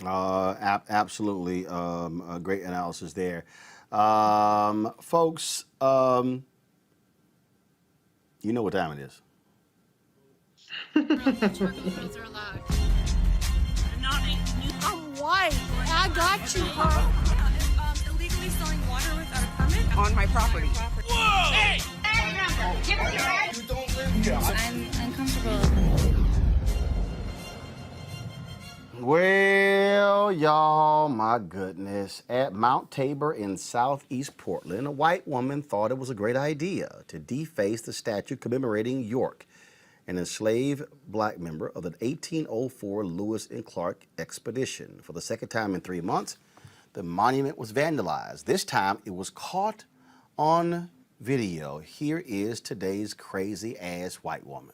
Absolutely. A great analysis there. Folks, you know what time it is. I'm white. I got you, huh? Illegally selling water without a permit on my property. Whoa! Hey! Give us your right. You don't live here. I'm uncomfortable. Well, y'all, my goodness. At Mount Tabor in southeast Portland, a white woman thought it was a great idea to deface the statue commemorating York, an enslaved black member of the 1804 Lewis and Clark expedition. For the second time in 3 months, the monument was vandalized. This time, it was caught on video. Here is today's crazy-ass white woman.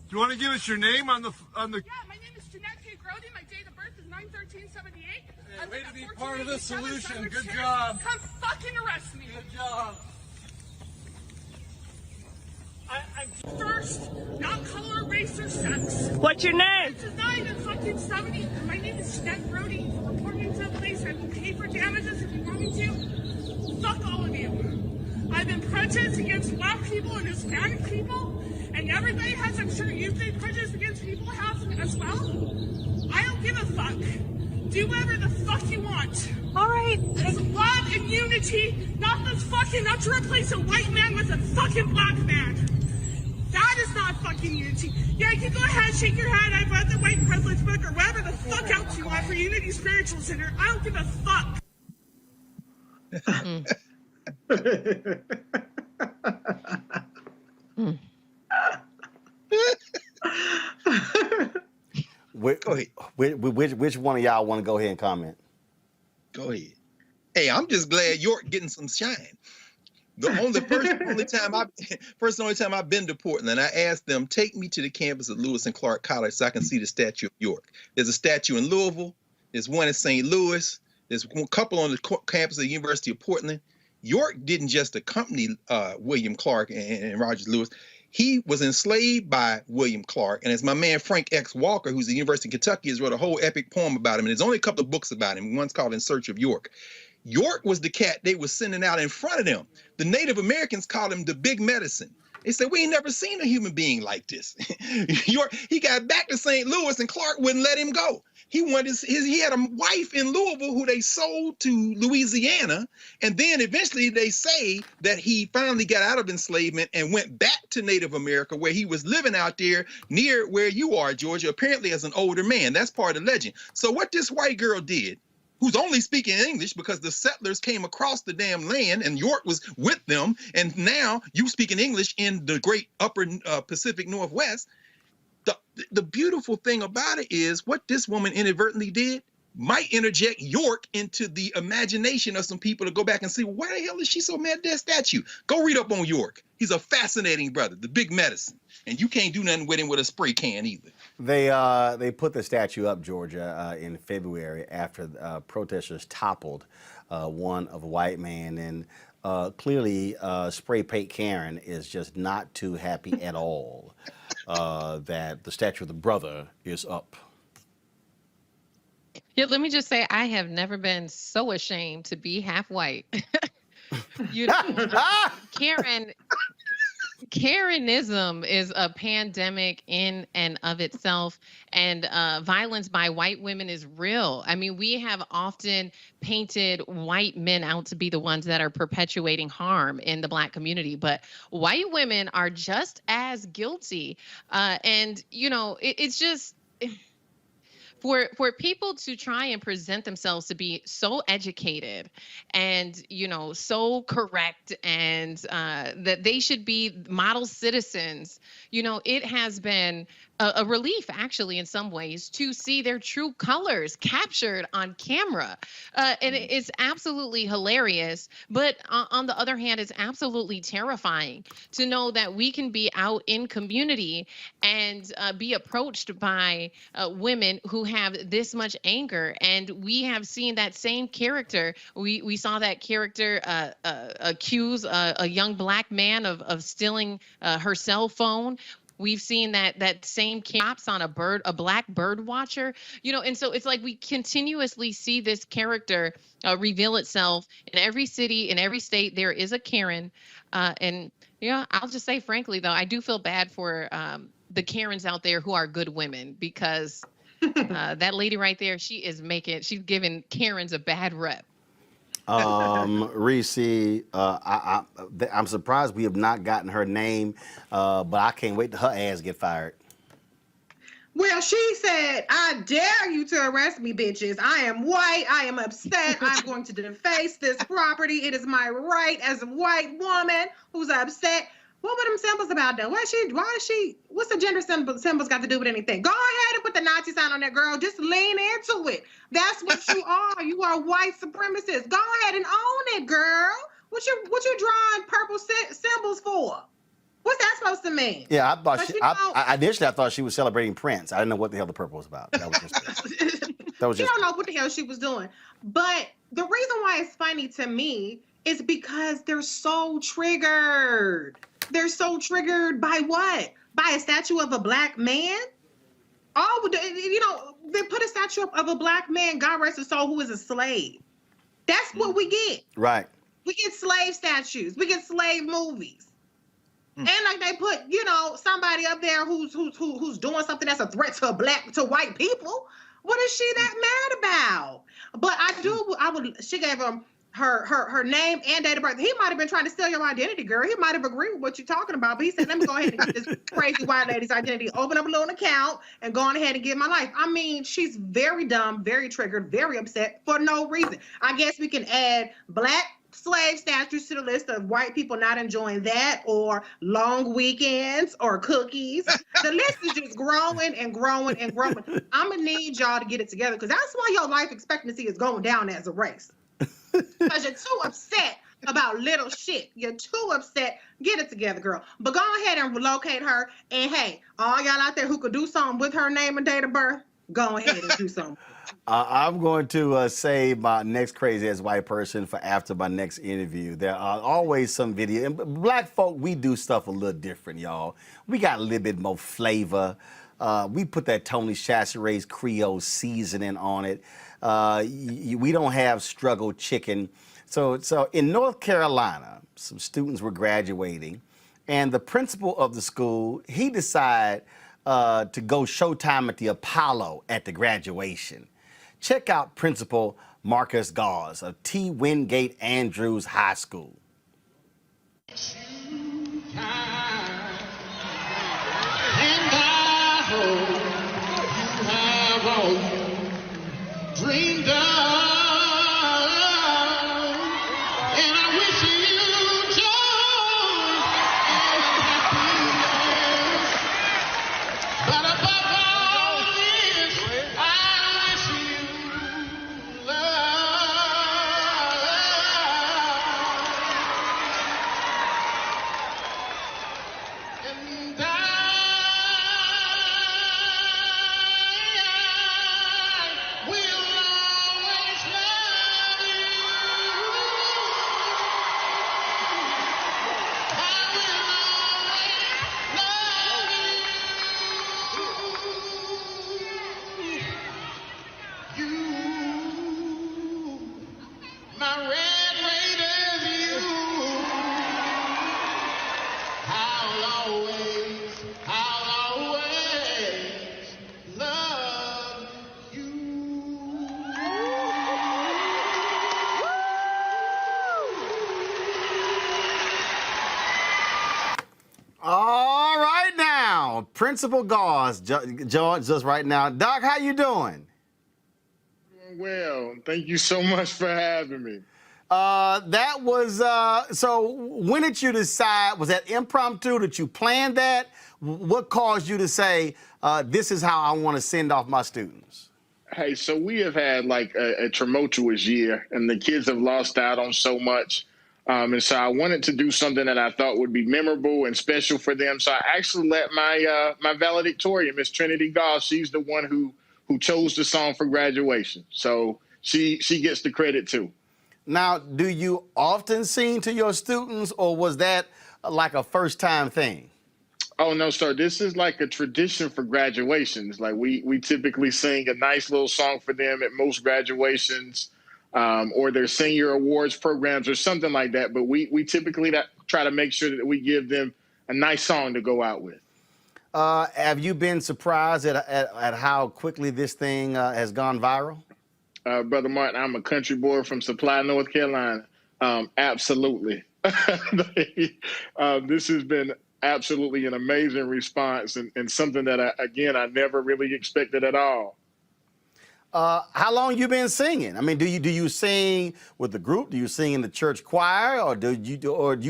Do you want to give us your name on the? Yeah, my name is Jeanette K. Grody. My date of birth is 9/13/78. Hey, way to be part of the solution. Good job. Come fucking arrest me. Good job. I'm first, not color, race, or sex. What's your name? It's not even fucking 70. My name is Jeanette Grody. For reporting to the police, I will pay for damages if you want me to. Fuck all of you. I've been prejudiced against black people and Hispanic people, and everybody has. I'm sure you've been prejudiced against people as well. I don't give a fuck. Do whatever the fuck you want. All right. It's love and unity, not to replace a white man with a fucking black man. That is not fucking unity. Yeah, you can go ahead, shake your head. I've read the white privilege book or whatever the fuck else you want for Unity Spiritual Center. I don't give a fuck. Which one of y'all want to go ahead and comment? Go ahead. Hey, I'm just glad York getting some shine. The only time I've been to Portland, I asked them, take me to the campus of Lewis and Clark College so I can see the statue of York. There's a statue in Louisville. There's one in St. Louis. There's a couple on the campus of the University of Portland. York didn't just accompany William Clark and Rogers Lewis. He was enslaved by William Clark. And as my man Frank X. Walker, who's at the University of Kentucky, has wrote a whole epic poem about him. And there's only a couple of books about him. One's called In Search of York. York was the cat they were sending out in front of them. The Native Americans called him the Big Medicine. They said, we ain't never seen a human being like this. York, he got back to St. Louis and Clark wouldn't let him go. He had a wife in Louisville who they sold to Louisiana. And then eventually they say that he finally got out of enslavement and went back to Native America, where he was living out there near where you are, Georgia, apparently as an older man. That's part of the legend. So what this white girl did, who's only speaking English because the settlers came across the damn land and York was with them, and now you speaking English in the great upper Pacific Northwest. The beautiful thing about it is what this woman inadvertently did, might interject York into the imagination of some people to go back and see, well, why the hell is she so mad at that statue? Go read up on York. He's a fascinating brother, the big medicine. And you can't do nothing with him with a spray can either. They put the statue up, Georgia, in February after protesters toppled one of a white man. And clearly, Spray Paint Karen is just not too happy at all that the statue of the brother is up. Yeah, let me just say, I have never been so ashamed to be half white. You know, Karenism is a pandemic in and of itself, and violence by white women is real. I mean, we have often painted white men out to be the ones that are perpetuating harm in the Black community, but white women are just as guilty. And, you know, it's just... For people to try and present themselves to be so educated and, you know, so correct and that they should be model citizens, you know, it has been a relief, actually, in some ways, to see their true colors captured on camera. And it's absolutely hilarious. But on the other hand, it's absolutely terrifying to know that we can be out in community and be approached by women who have this much anger. And we have seen that same character. We saw that character accuse a young Black man of stealing her cell phone. We've seen that same cops on a Black bird watcher, you know, and so it's like we continuously see this character reveal itself in every city, in every state. There is a Karen, and yeah, I'll just say frankly though, I do feel bad for the Karens out there who are good women, because that lady right there, she's giving Karens a bad rep. Reese, I'm surprised we have not gotten her name, but I can't wait till her ass get fired. Well, she said, I dare you to arrest me, bitches. I am white. I am upset. I'm going to deface this property. It is my right as a white woman who's upset. What were them symbols about though? What's the gender symbols got to do with anything? Go ahead and put the Nazi sign on there, girl. Just lean into it. That's what you are. You are white supremacists. Go ahead and own it, girl. What you drawing purple symbols for? What's that supposed to mean? Yeah, I thought initially I thought she was celebrating Prince. I didn't know what the hell the purple was about. That was just You don't know what the hell she was doing. But the reason why it's funny to me is because they're so triggered. They're so triggered by what? By a statue of a Black man? Oh, you know, they put a statue of a Black man, God rest his soul, who is a slave. That's what we get. Right. We get slave statues. We get slave movies. And like they put, you know, somebody up there who's doing something that's a threat to white people. What is she that mad about? But she gave him her name and date of birth. He might have been trying to steal your identity, girl. He might have agreed with what you're talking about, but he said, let me go ahead and get this crazy white lady's identity, open up a little account, and go on ahead and get my life. I mean, she's very dumb, very triggered, very upset for no reason. I guess we can add Black slave statues to the list of white people not enjoying that, or long weekends, or cookies. The list is just growing and growing and growing. I'm going to need y'all to get it together, because that's why your life expectancy is going down as a race. Because you're too upset about little shit. You're too upset. Get it together, girl. But go ahead and relocate her. And hey, all y'all out there who could do something with her name and date of birth, go ahead and do something. I'm going to save my next crazy ass white person for after my next interview. There are always some video. And Black folk, we do stuff a little different, y'all. We got a little bit more flavor. We put that Tony Chasseret's Creole seasoning on it. We don't have struggle chicken. So in North Carolina, some students were graduating, and the principal of the school, he decided to go showtime at the Apollo at the graduation. Check out Principal Marcus Gauze of T. Wingate Andrews High School. Dreamed of, and I wish you joy and happiness. But above all this, I wish you My red raiders, you. I'll always love you. All right now, Principal Gauze, George, just right now. Doc, how you doing? Doing well. Thank you so much for having me. That was, so when did you decide, was that impromptu? Did you plan that? What caused you to say, this is how I want to send off my students? Hey, so we have had like a tumultuous year, and the kids have lost out on so much. And so I wanted to do something that I thought would be memorable and special for them. So I actually let my my valedictorian, Miss Trinity Goss, she's the one who chose the song for graduation. So she gets the credit too. Now, do you often sing to your students, or was that like a first-time thing? Oh, no, sir. This is like a tradition for graduations. Like we typically sing a nice little song for them at most graduations, or their senior awards programs or something like that. But we typically try to make sure that we give them a nice song to go out with. Have you been surprised at how quickly this thing has gone viral? Brother Martin, I'm a country boy from Supply, North Carolina. Absolutely. This has been absolutely an amazing response and something that, I never really expected at all. How long you been singing? I mean, do you sing with the group? Do you sing in the church choir, or do you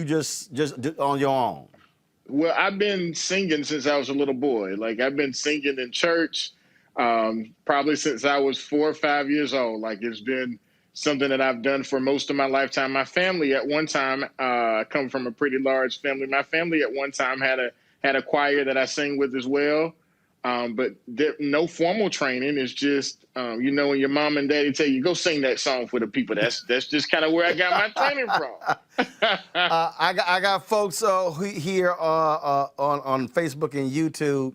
just on your own? Well, I've been singing since I was a little boy. Like, I've been singing in church probably since I was 4 or 5 years old. Like, it's been something that I've done for most of my lifetime. My family at one time, I come from a pretty large family. My family at one time had a choir that I sang with as well. But no formal training. It's just, when your mom and daddy tell you, go sing that song for the people. That's just kind of where I got my training from. I got folks here on Facebook and YouTube.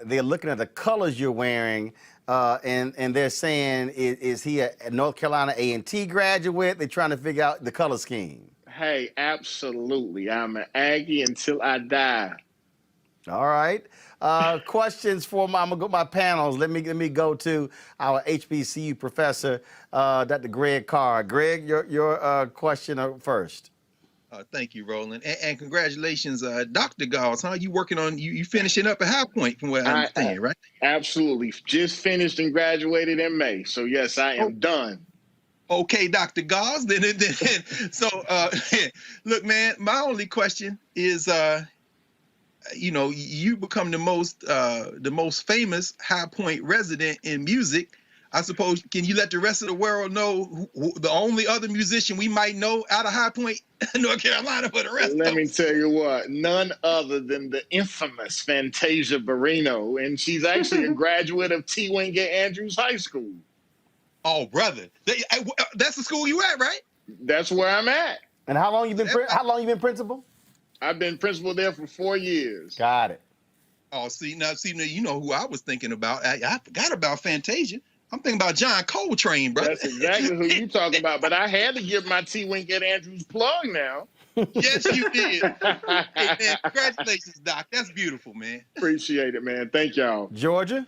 They're looking at the colors you're wearing, and they're saying, is he a North Carolina A&T graduate? They're trying to figure out the color scheme. Hey, absolutely. I'm an Aggie until I die. All right. Questions for my panels. Let me go to our HBCU professor, Dr. Greg Carr. Greg, your question first. Thank you, Roland, and congratulations, Dr. Gauze. Huh? You working on you finishing up at High Point, from what I understand, right? Absolutely. Just finished and graduated in May. So yes, I am done. Okay, Dr. Gauze. Then so look, man. My only question is, you become the most famous High Point resident in music. I suppose, can you let the rest of the world know who the only other musician we might know out of High Point, North Carolina, for the rest of us? Let me tell you what, none other than the infamous Fantasia Barrino, and she's actually a graduate of T. Wingate Andrews High School. Oh, brother. That's the school you at, right? That's where I'm at. And how long you been principal? I've been principal there for 4 years. Got it. Oh, see, now you know who I was thinking about. I forgot about Fantasia. I'm thinking about John Coltrane, brother. That's exactly who you talking about. But I had to give my T. Wingate Andrews plug now. Yes, you did. Hey, man, congratulations, Doc. That's beautiful, man. Appreciate it, man. Thank y'all. Georgia?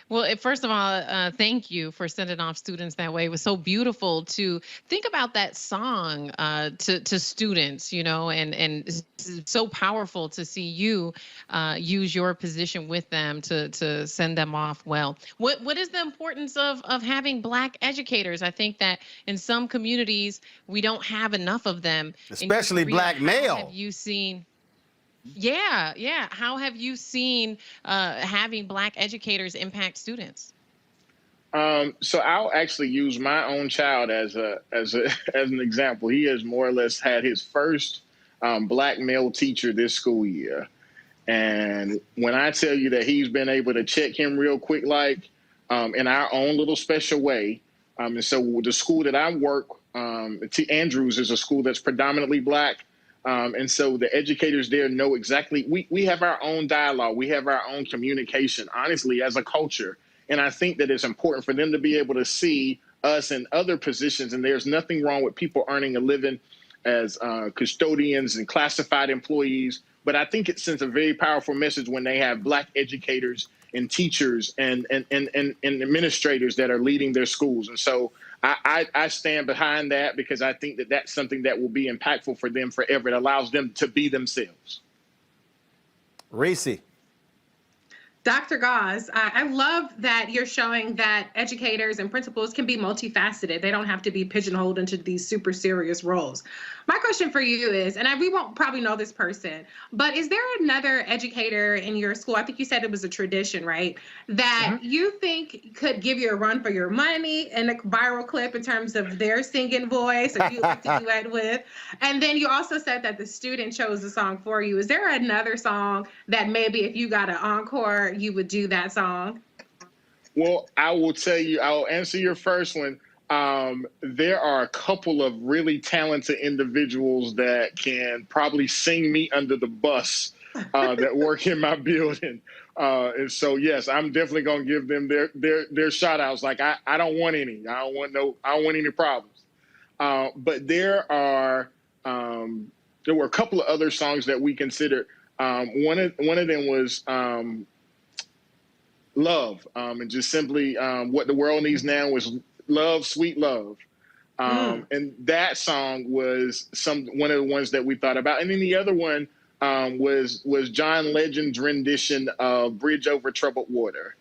Well, first of all, thank you for sending off students that way. It was so beautiful to think about that song to students, and it's so powerful to see you use your position with them to send them off well. What is the importance of having Black educators? I think that in some communities, we don't have enough of them. Especially Black male. Have you seen... Yeah. How have you seen having Black educators impact students? So I'll actually use my own child as an example. He has more or less had his first Black male teacher this school year, and when I tell you that he's been able to check him real quick, like in our own little special way, and so the school that I work, T. Andrews is a school that's predominantly Black. And so the educators there know exactly, we have our own dialogue, we have our own communication, honestly, as a culture. And I think that it's important for them to be able to see us in other positions, and there's nothing wrong with people earning a living as custodians and classified employees. But I think it sends a very powerful message when they have Black educators and teachers and administrators that are leading their schools. And so I stand behind that, because I think that that's something that will be impactful for them forever. It allows them to be themselves. Reese. Dr. Gause, I love that you're showing that educators and principals can be multifaceted. They don't have to be pigeonholed into these super serious roles. My question for you is, and we won't probably know this person, but is there another educator in your school, I think you said it was a tradition, right, that you think could give you a run for your money in a viral clip in terms of their singing voice, or you like to duet with? And then you also said that the student chose the song for you. Is there another song that maybe if you got an encore, you would do that song? Well, I will tell you, I'll answer your first one. There are a couple of really talented individuals that can probably sing me under the bus that work in my building. And so, yes, I'm definitely going to give them their shout outs. Like, I don't want any. I don't want any problems. But there were a couple of other songs that we considered. One of them was Love, and just simply what the world needs now is love, sweet love. And that song was one of the ones that we thought about. And then the other one was John Legend's rendition of Bridge Over Troubled Water.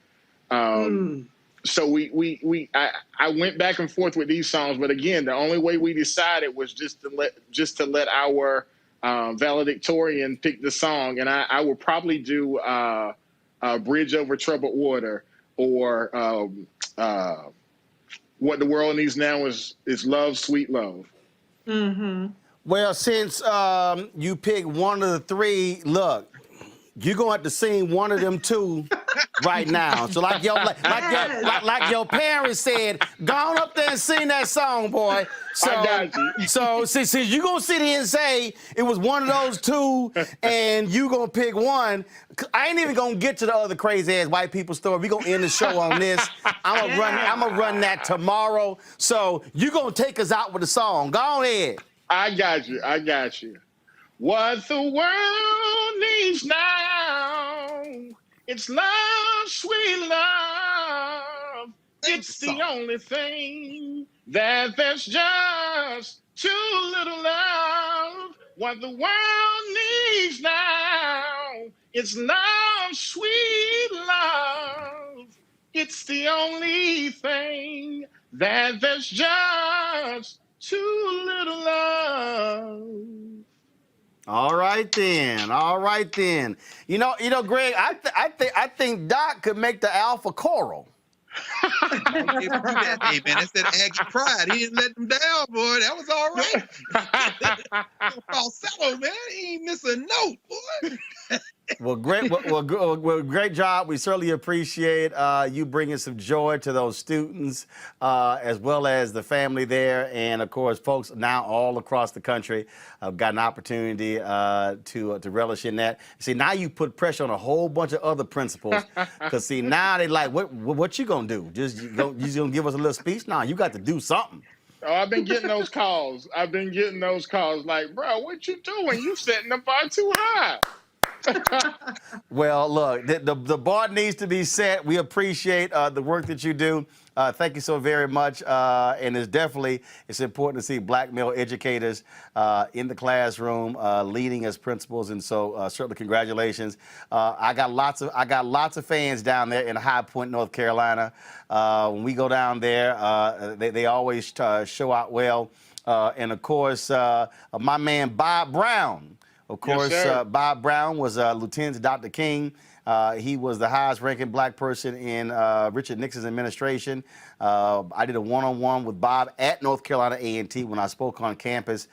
So I went back and forth with these songs, but again, the only way we decided was just to let our valedictorian pick the song. And I would probably do Bridge Over Troubled Water, or What the World Needs Now is Love, Sweet Love. Well, since you picked one of the three, look, you're gonna have to sing one of them two right now. So like your parents said, go on up there and sing that song, boy. So, I got you. So since you gonna sit here and say it was one of those two, and you gonna pick one, I ain't even gonna get to the other crazy ass white people story. We gonna end the show on this. I'm gonna run that tomorrow. So you gonna take us out with the song. Go on ahead. I got you. What the world needs now, it's love, sweet love. It's the only thing there's just too little love. What the world needs now, it's love, sweet love. It's the only thing there's just too little love. All right then. You know, Greg, I think Doc could make the alpha choral. Hey, man, that's that Aggie pride. He didn't let them down, boy. That was all right. Falsetto, man. He ain't miss a note, boy. Well, great job. We certainly appreciate you bringing some joy to those students, as well as the family there, and of course, folks now all across the country have got an opportunity to relish in that. See, now you put pressure on a whole bunch of other principals, because see, now they like, what you gonna do? You gonna give us a little speech? Nah, you got to do something. Oh, I've been getting those calls. Like, bro, what you doing? You setting the bar too high. Well, look, the bar needs to be set. We appreciate the work that you do. Thank you so very much. And it's important to see Black male educators in the classroom leading as principals. And so certainly congratulations. I got lots of fans down there in High Point, North Carolina. When we go down there, they always show out well. And of course, my man Bob Brown. Of course, yes, Bob Brown was Lieutenant to Dr. King. He was the highest ranking Black person in Richard Nixon's administration. I did a one-on-one with Bob at North Carolina A&T when I spoke on campus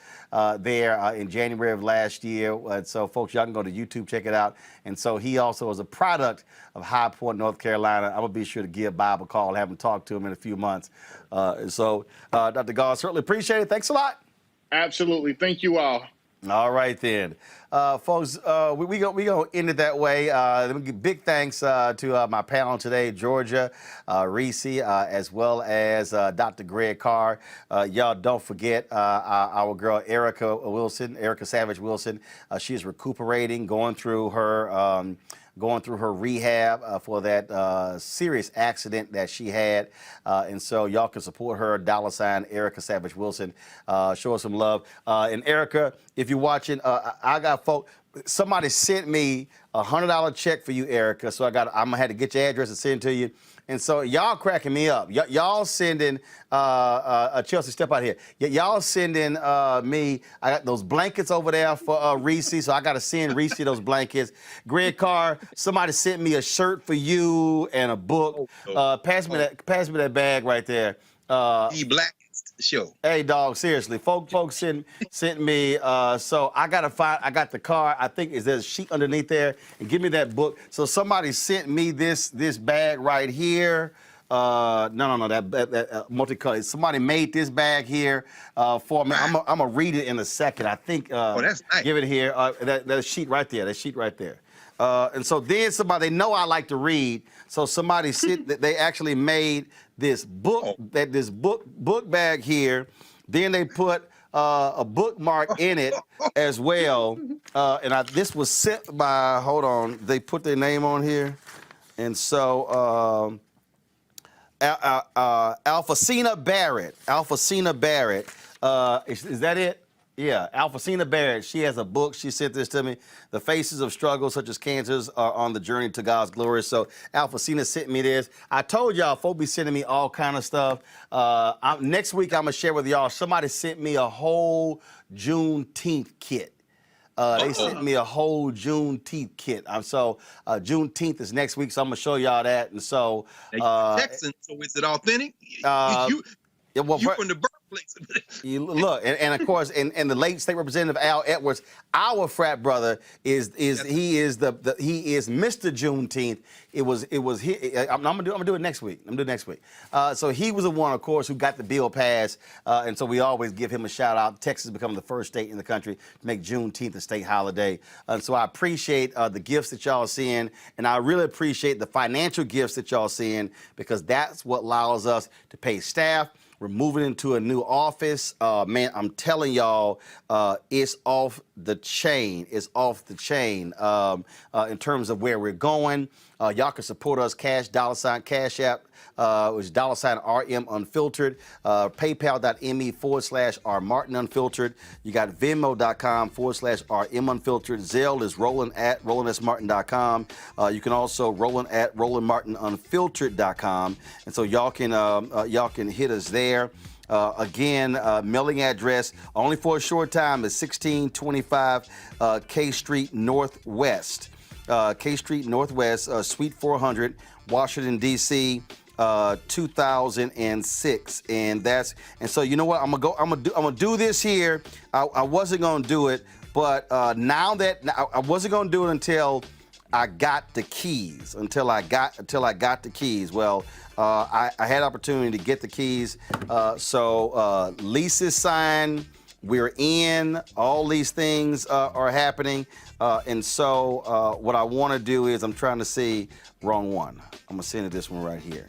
there in January of last year. So folks, y'all can go to YouTube, check it out. And so he also is a product of High Point, North Carolina. I'm gonna be sure to give Bob a call, have him talk to him in a few months. So Dr. Gause, certainly appreciate it. Thanks a lot. Absolutely, thank you all. All right then, folks. We gonna end it that way. Big thanks to my panel today, Georgia, Reese, as well as Dr. Greg Carr. Y'all don't forget our girl Erica Savage Wilson. She is recuperating, going through her rehab for that serious accident that she had. And so y'all can support her, $ Erica Savage Wilson. Show her some love. And Erica, if you're watching, I got folks, somebody sent me a $100 check for you, Erica. So I'm gonna have to get your address and send it to you. And so y'all cracking me up. Y'all sending, Chelsea, step out here. Y'all sending me, I got those blankets over there for Reese, so I got to send Reese those blankets. Greg Carr, somebody sent me a shirt for you and a book. Pass me that bag right there. The Black Show. Hey, dog, seriously. Folks sent me, so I got the card. I think there's a sheet underneath there. And give me that book. So somebody sent me this bag right here. No, that multicolored. Somebody made this bag here for me. I'm gonna read it in a second. I think. That's nice. Give it here. That sheet right there. That sheet right there. And so then they know I like to read. So somebody they actually made this book, this book bag here. Then they put a bookmark in it as well. And this was sent by, hold on, they put their name on here. And so Alphacina Barrett. Is that it? Yeah, Alphacina Barrett. She has a book. She sent this to me. The faces of struggle, such as cancers, are on the journey to God's glory. So Alphacina sent me this. I told y'all, folks be sending me all kind of stuff. Next week, I'm going to share with y'all. Somebody sent me a whole Juneteenth kit. They sent me a whole Juneteenth kit. So Juneteenth is next week, so I'm going to show y'all that. And so... Texan, so is it authentic? You from the birthplace. Look, and of course, and the late State Representative Al Edwards, our frat brother, is Mr. Juneteenth. I'm gonna do it next week. So he was the one, of course, who got the bill passed, and so we always give him a shout out. Texas becoming the first state in the country to make Juneteenth a state holiday. And so I appreciate the gifts that y'all are seeing, and I really appreciate the financial gifts that y'all are seeing, because that's what allows us to pay staff. We're moving into a new office. Man, I'm telling y'all, it's off the chain. It's off the chain in terms of where we're going. Y'all can support us, Cash Cash App, which is $RM Unfiltered, PayPal.me/R Martin Unfiltered. You got Venmo.com/RM Unfiltered. Zelle is Roland at RolandSMartin.com. You can also Roland at RolandMartinUnfiltered.com. And so y'all can hit us there. Again, mailing address only for a short time is 1625 K Street Northwest. K Street Northwest, Suite 400, Washington, D.C., 2006. And so you know what? I'm gonna do this here. I wasn't gonna do it, but now that I wasn't gonna do it until I got the keys. Until I got the keys. Well, I had opportunity to get the keys. So lease is signed. We're in. All these things are happening. And so what I want to do is I'm trying to see, wrong one. I'm going to send it this one right here.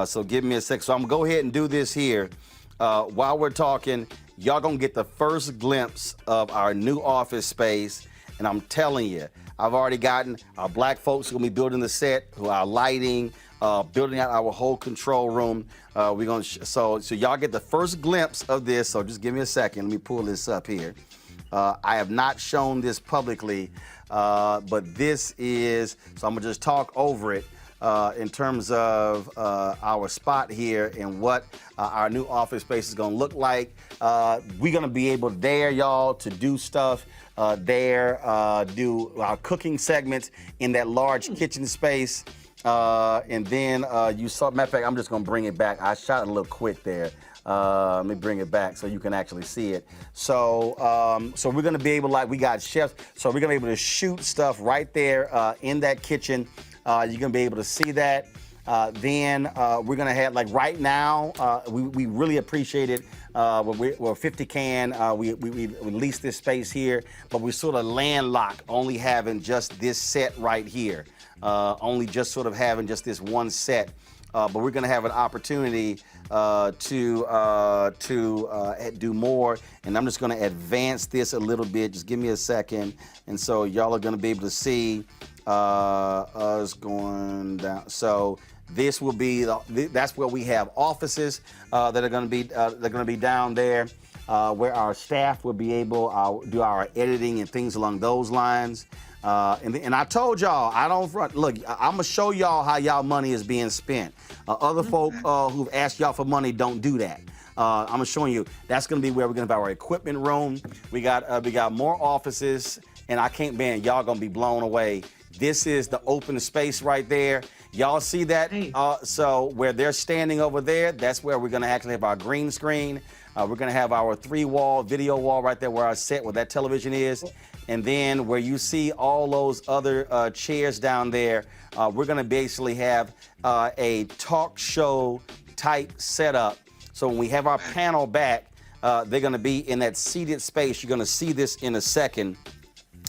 So give me a sec. So I'm going to go ahead and do this here. While we're talking, y'all going to get the first glimpse of our new office space. And I'm telling you, I've already gotten our black folks who are going to be building the set, our lighting, building out our whole control room. We're going to so y'all get the first glimpse of this. So just give me a second. Let me pull this up here. I have not shown this publicly, but this is, so I'm gonna just talk over it in terms of our spot here and what our new office space is gonna look like. We're gonna be able there, y'all, to do stuff there, do our cooking segments in that large kitchen space. And then you saw, matter of fact, I'm just gonna bring it back. I shot it a little quick there. Let me bring it back so you can actually see it. So we're gonna be able, we got chefs, so we're gonna be able to shoot stuff right there in that kitchen. You're gonna be able to see that. Then we're gonna have, like right now, we really appreciate it. We're 50 can. We leased this space here, but we're sort of landlocked, only having just this set right here. Only just sort of having just this one set. But we're gonna have an opportunity to do more, and I'm just gonna advance this a little bit. Just give me a second, and so y'all are gonna be able to see us going down. So this will be that's where we have offices that are gonna be down there, where our staff will be able to do our editing and things along those lines. And I told y'all, I don't front. Look, I'm gonna show y'all how y'all money is being spent. Other folk who've asked y'all for money don't do that. I'm showing you. That's gonna be where we're gonna have our equipment room. We got more offices, and I can't, man, y'all gonna be blown away. This is the open space right there. Y'all see that? So where they're standing over there, that's where we're gonna actually have our green screen. We're gonna have our 3-wall video wall right there where our set, where that television is. And then where you see all those other chairs down there, we're gonna basically have a talk show type setup. So when we have our panel back, they're gonna be in that seated space. You're gonna see this in a second.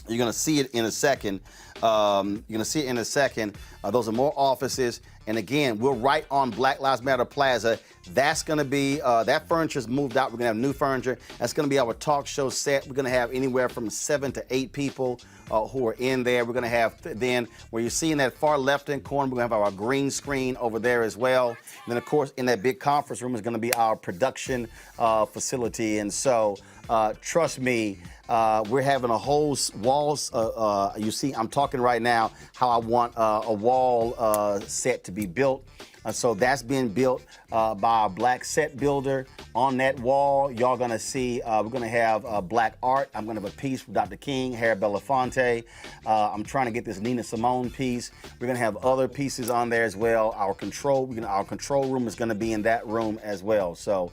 You're gonna see it in a second. Those are more offices. And again, we're right on Black Lives Matter Plaza. That's gonna be, that furniture's moved out. We're gonna have new furniture. That's gonna be our talk show set. We're gonna have anywhere from 7 to 8 people who are in there. We're gonna have, then where you see in that far left-hand corner, we're gonna have our green screen over there as well. And then of course, in that big conference room is gonna be our production facility. And so, trust me, we're having a whole walls. You see, I'm talking right now how I want a wall set to be built. So that's being built by our black set builder. On that wall, y'all gonna see, we're gonna have black art. I'm gonna have a piece from Dr. King, Harry Belafonte. I'm trying to get this Nina Simone piece. We're gonna have other pieces on there as well. Our control room is gonna be in that room as well. So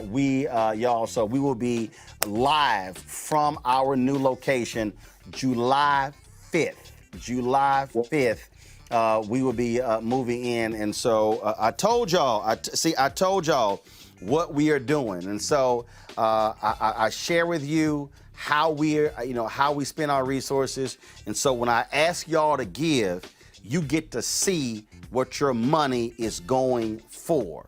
we will be live from our new location July 5th. July 5th. We will be moving in, and so I told y'all. I told y'all what we are doing, and so I share with you how how we spend our resources. And so when I ask y'all to give, you get to see what your money is going for.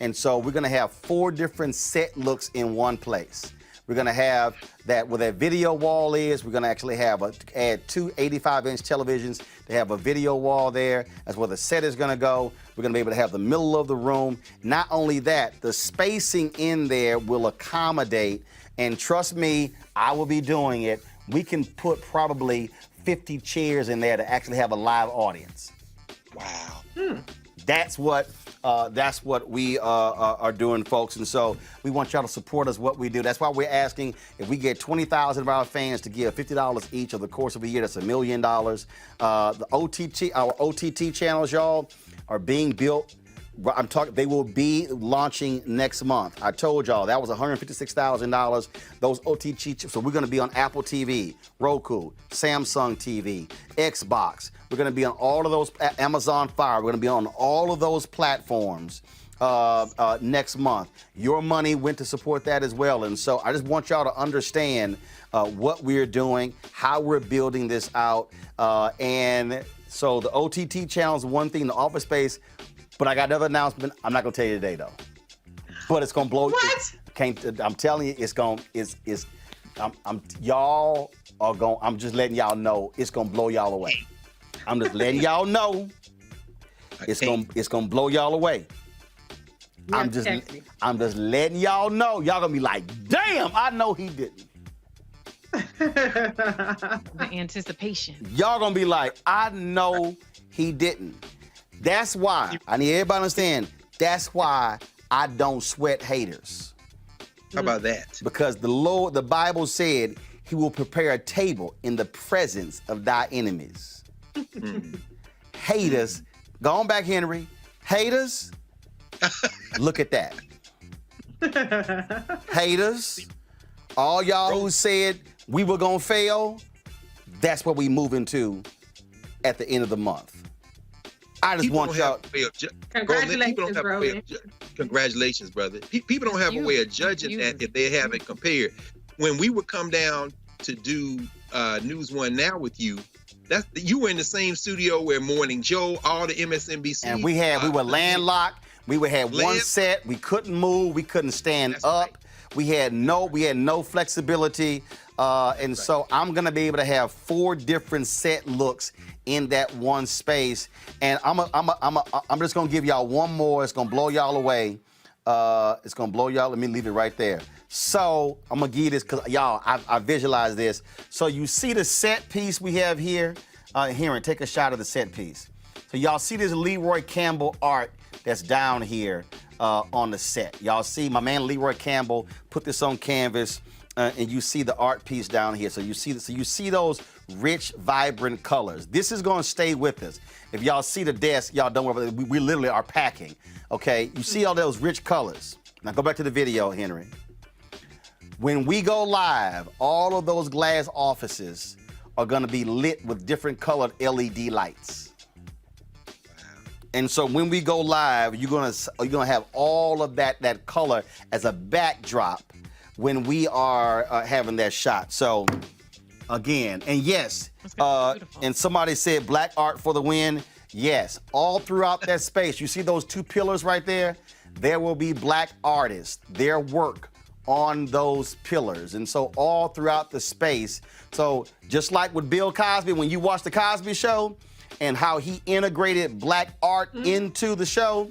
And so we're gonna have 4 different set looks in one place. We're gonna have that where that video wall is. We're gonna actually have add 2 85-inch televisions to have a video wall there. That's where the set is gonna go. We're gonna be able to have the middle of the room. Not only that, the spacing in there will accommodate, and trust me, I will be doing it. We can put probably 50 chairs in there to actually have a live audience. Wow. That's what we are doing, folks. And so we want y'all to support us, what we do. That's why we're asking if we get 20,000 of our fans to give $50 each over the course of a year, that's $1 million. Our OTT channels, y'all, are being built. They will be launching next month. I told y'all that was $156,000. Those OTT, so we're gonna be on Apple TV, Roku, Samsung TV, Xbox. We're gonna be on all of those, Amazon Fire. We're gonna be on all of those platforms next month. Your money went to support that as well. And so I just want y'all to understand what we're doing, how we're building this out. And so the OTT channel is one thing, the office space. But I got another announcement. I'm not gonna tell you today though. But it's gonna blow. What? I'm telling you, y'all are going. I'm just letting y'all know it's gonna blow y'all away. I'm just letting y'all know it's gonna blow y'all away. I'm just letting y'all know. Y'all gonna be like, damn, I know he didn't. The anticipation. Y'all gonna be like, I know he didn't. That's why, I need everybody to understand, that's why I don't sweat haters. How about that? Because the Bible said he will prepare a table in the presence of thy enemies. Haters, go on back, Henry. Haters, look at that. Haters, all y'all who said we were gonna fail, that's what we move into at the end of the month. I just want y'all. Congratulations, Roland. Congratulations, brother. People don't have a way of judging that if they haven't compared. When we would come down to do News One Now with you, you were in the same studio where Morning Joe, all the MSNBC, and we were landlocked. We had one set. We couldn't move. We couldn't stand up. Right. We had no flexibility. And so I'm gonna be able to have 4 different set looks in that one space. And I'm just gonna give y'all one more. It's gonna blow y'all away. It's gonna blow y'all. Let me leave it right there. So I'm gonna give you this because y'all, I visualize this. So you see the set piece we have here. Here, and take a shot of the set piece. So y'all see this Leroy Campbell art that's down here on the set. Y'all see my man Leroy Campbell put this on canvas, and you see the art piece down here. So you see those rich, vibrant colors. This is gonna stay with us. If y'all see the desk, y'all don't worry about it. We literally are packing. Okay, you see all those rich colors. Now go back to the video, Henry. When we go live, all of those glass offices are gonna be lit with different colored LED lights. And so when we go live, you're gonna have all of that color as a backdrop when we are having that shot. So again, and yes, and somebody said black art for the win. Yes, all throughout that space, you see those 2 pillars right there? There will be black artists, their work on those pillars. And so all throughout the space. So just like with Bill Cosby, when you watch the Cosby Show, and how he integrated black art into the show,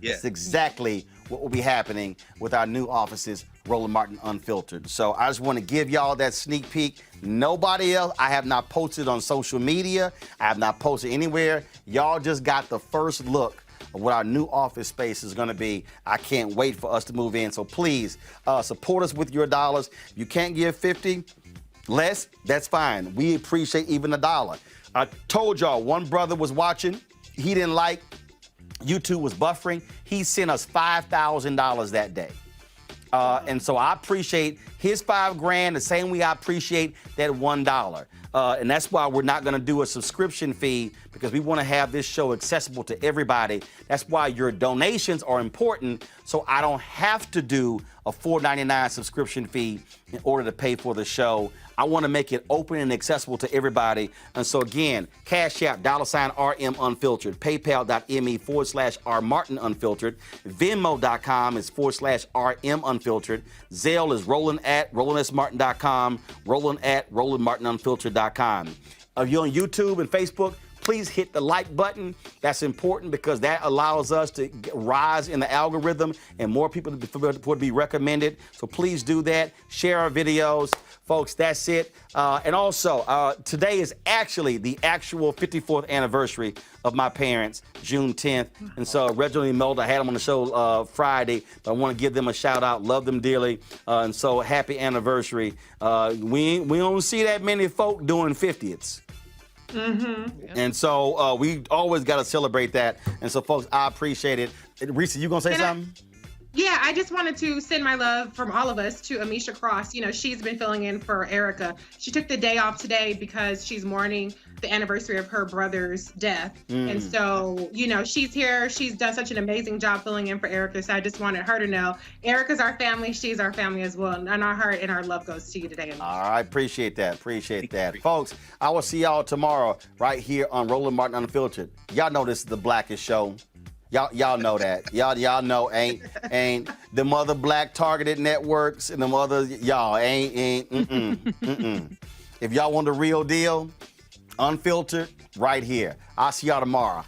it's exactly what will be happening with our new offices, Roland Martin Unfiltered. So I just want to give y'all that sneak peek. Nobody else, I have not posted on social media. I have not posted anywhere. Y'all just got the first look of what our new office space is going to be. I can't wait for us to move in. So please support us with your dollars. If you can't give 50 less, that's fine. We appreciate even $1. I told y'all one brother was watching. He didn't like YouTube was buffering. He sent us $5,000 that day. And so I appreciate his $5,000 the same way I appreciate that $1. And that's why we're not gonna do a subscription fee, because we wanna have this show accessible to everybody. That's why your donations are important, so I don't have to do a $4.99 subscription fee in order to pay for the show. I wanna make it open and accessible to everybody. And so again, Cash App, $RM Unfiltered, PayPal.me/R Martin Unfiltered, Venmo.com is /RM Unfiltered, Zelle is Roland@RolandSMartin.com, Roland@RolandMartinUnfiltered.com. If you're on YouTube and Facebook, please hit the like button. That's important because that allows us to rise in the algorithm and more people to be recommended. So please do that. Share our videos. Folks, that's it. And also, today is actually the actual 54th anniversary of my parents, June 10th. And so Reginald Melda, I had them on the show Friday, but I want to give them a shout out. Love them dearly. And so happy anniversary. We don't see that many folk doing 50ths. And so we always got to celebrate that. And so, folks, I appreciate it. Reese, you going to say something? Yeah, I just wanted to send my love from all of us to Amisha Cross. You know, she's been filling in for Erica. She took the day off today because she's mourning the anniversary of her brother's death. And so, you know, she's here. She's done such an amazing job filling in for Erica. So I just wanted her to know Erica's our family. She's our family as well. And our heart and our love goes to you today, Amisha. All right, appreciate that. Appreciate that. Folks, I will see y'all tomorrow right here on Roland Martin Unfiltered. Y'all know this is the blackest show. Y'all know that. Y'all know ain't them other black targeted networks and them other y'all ain't. If y'all want the real deal, Unfiltered, right here. I'll see y'all tomorrow.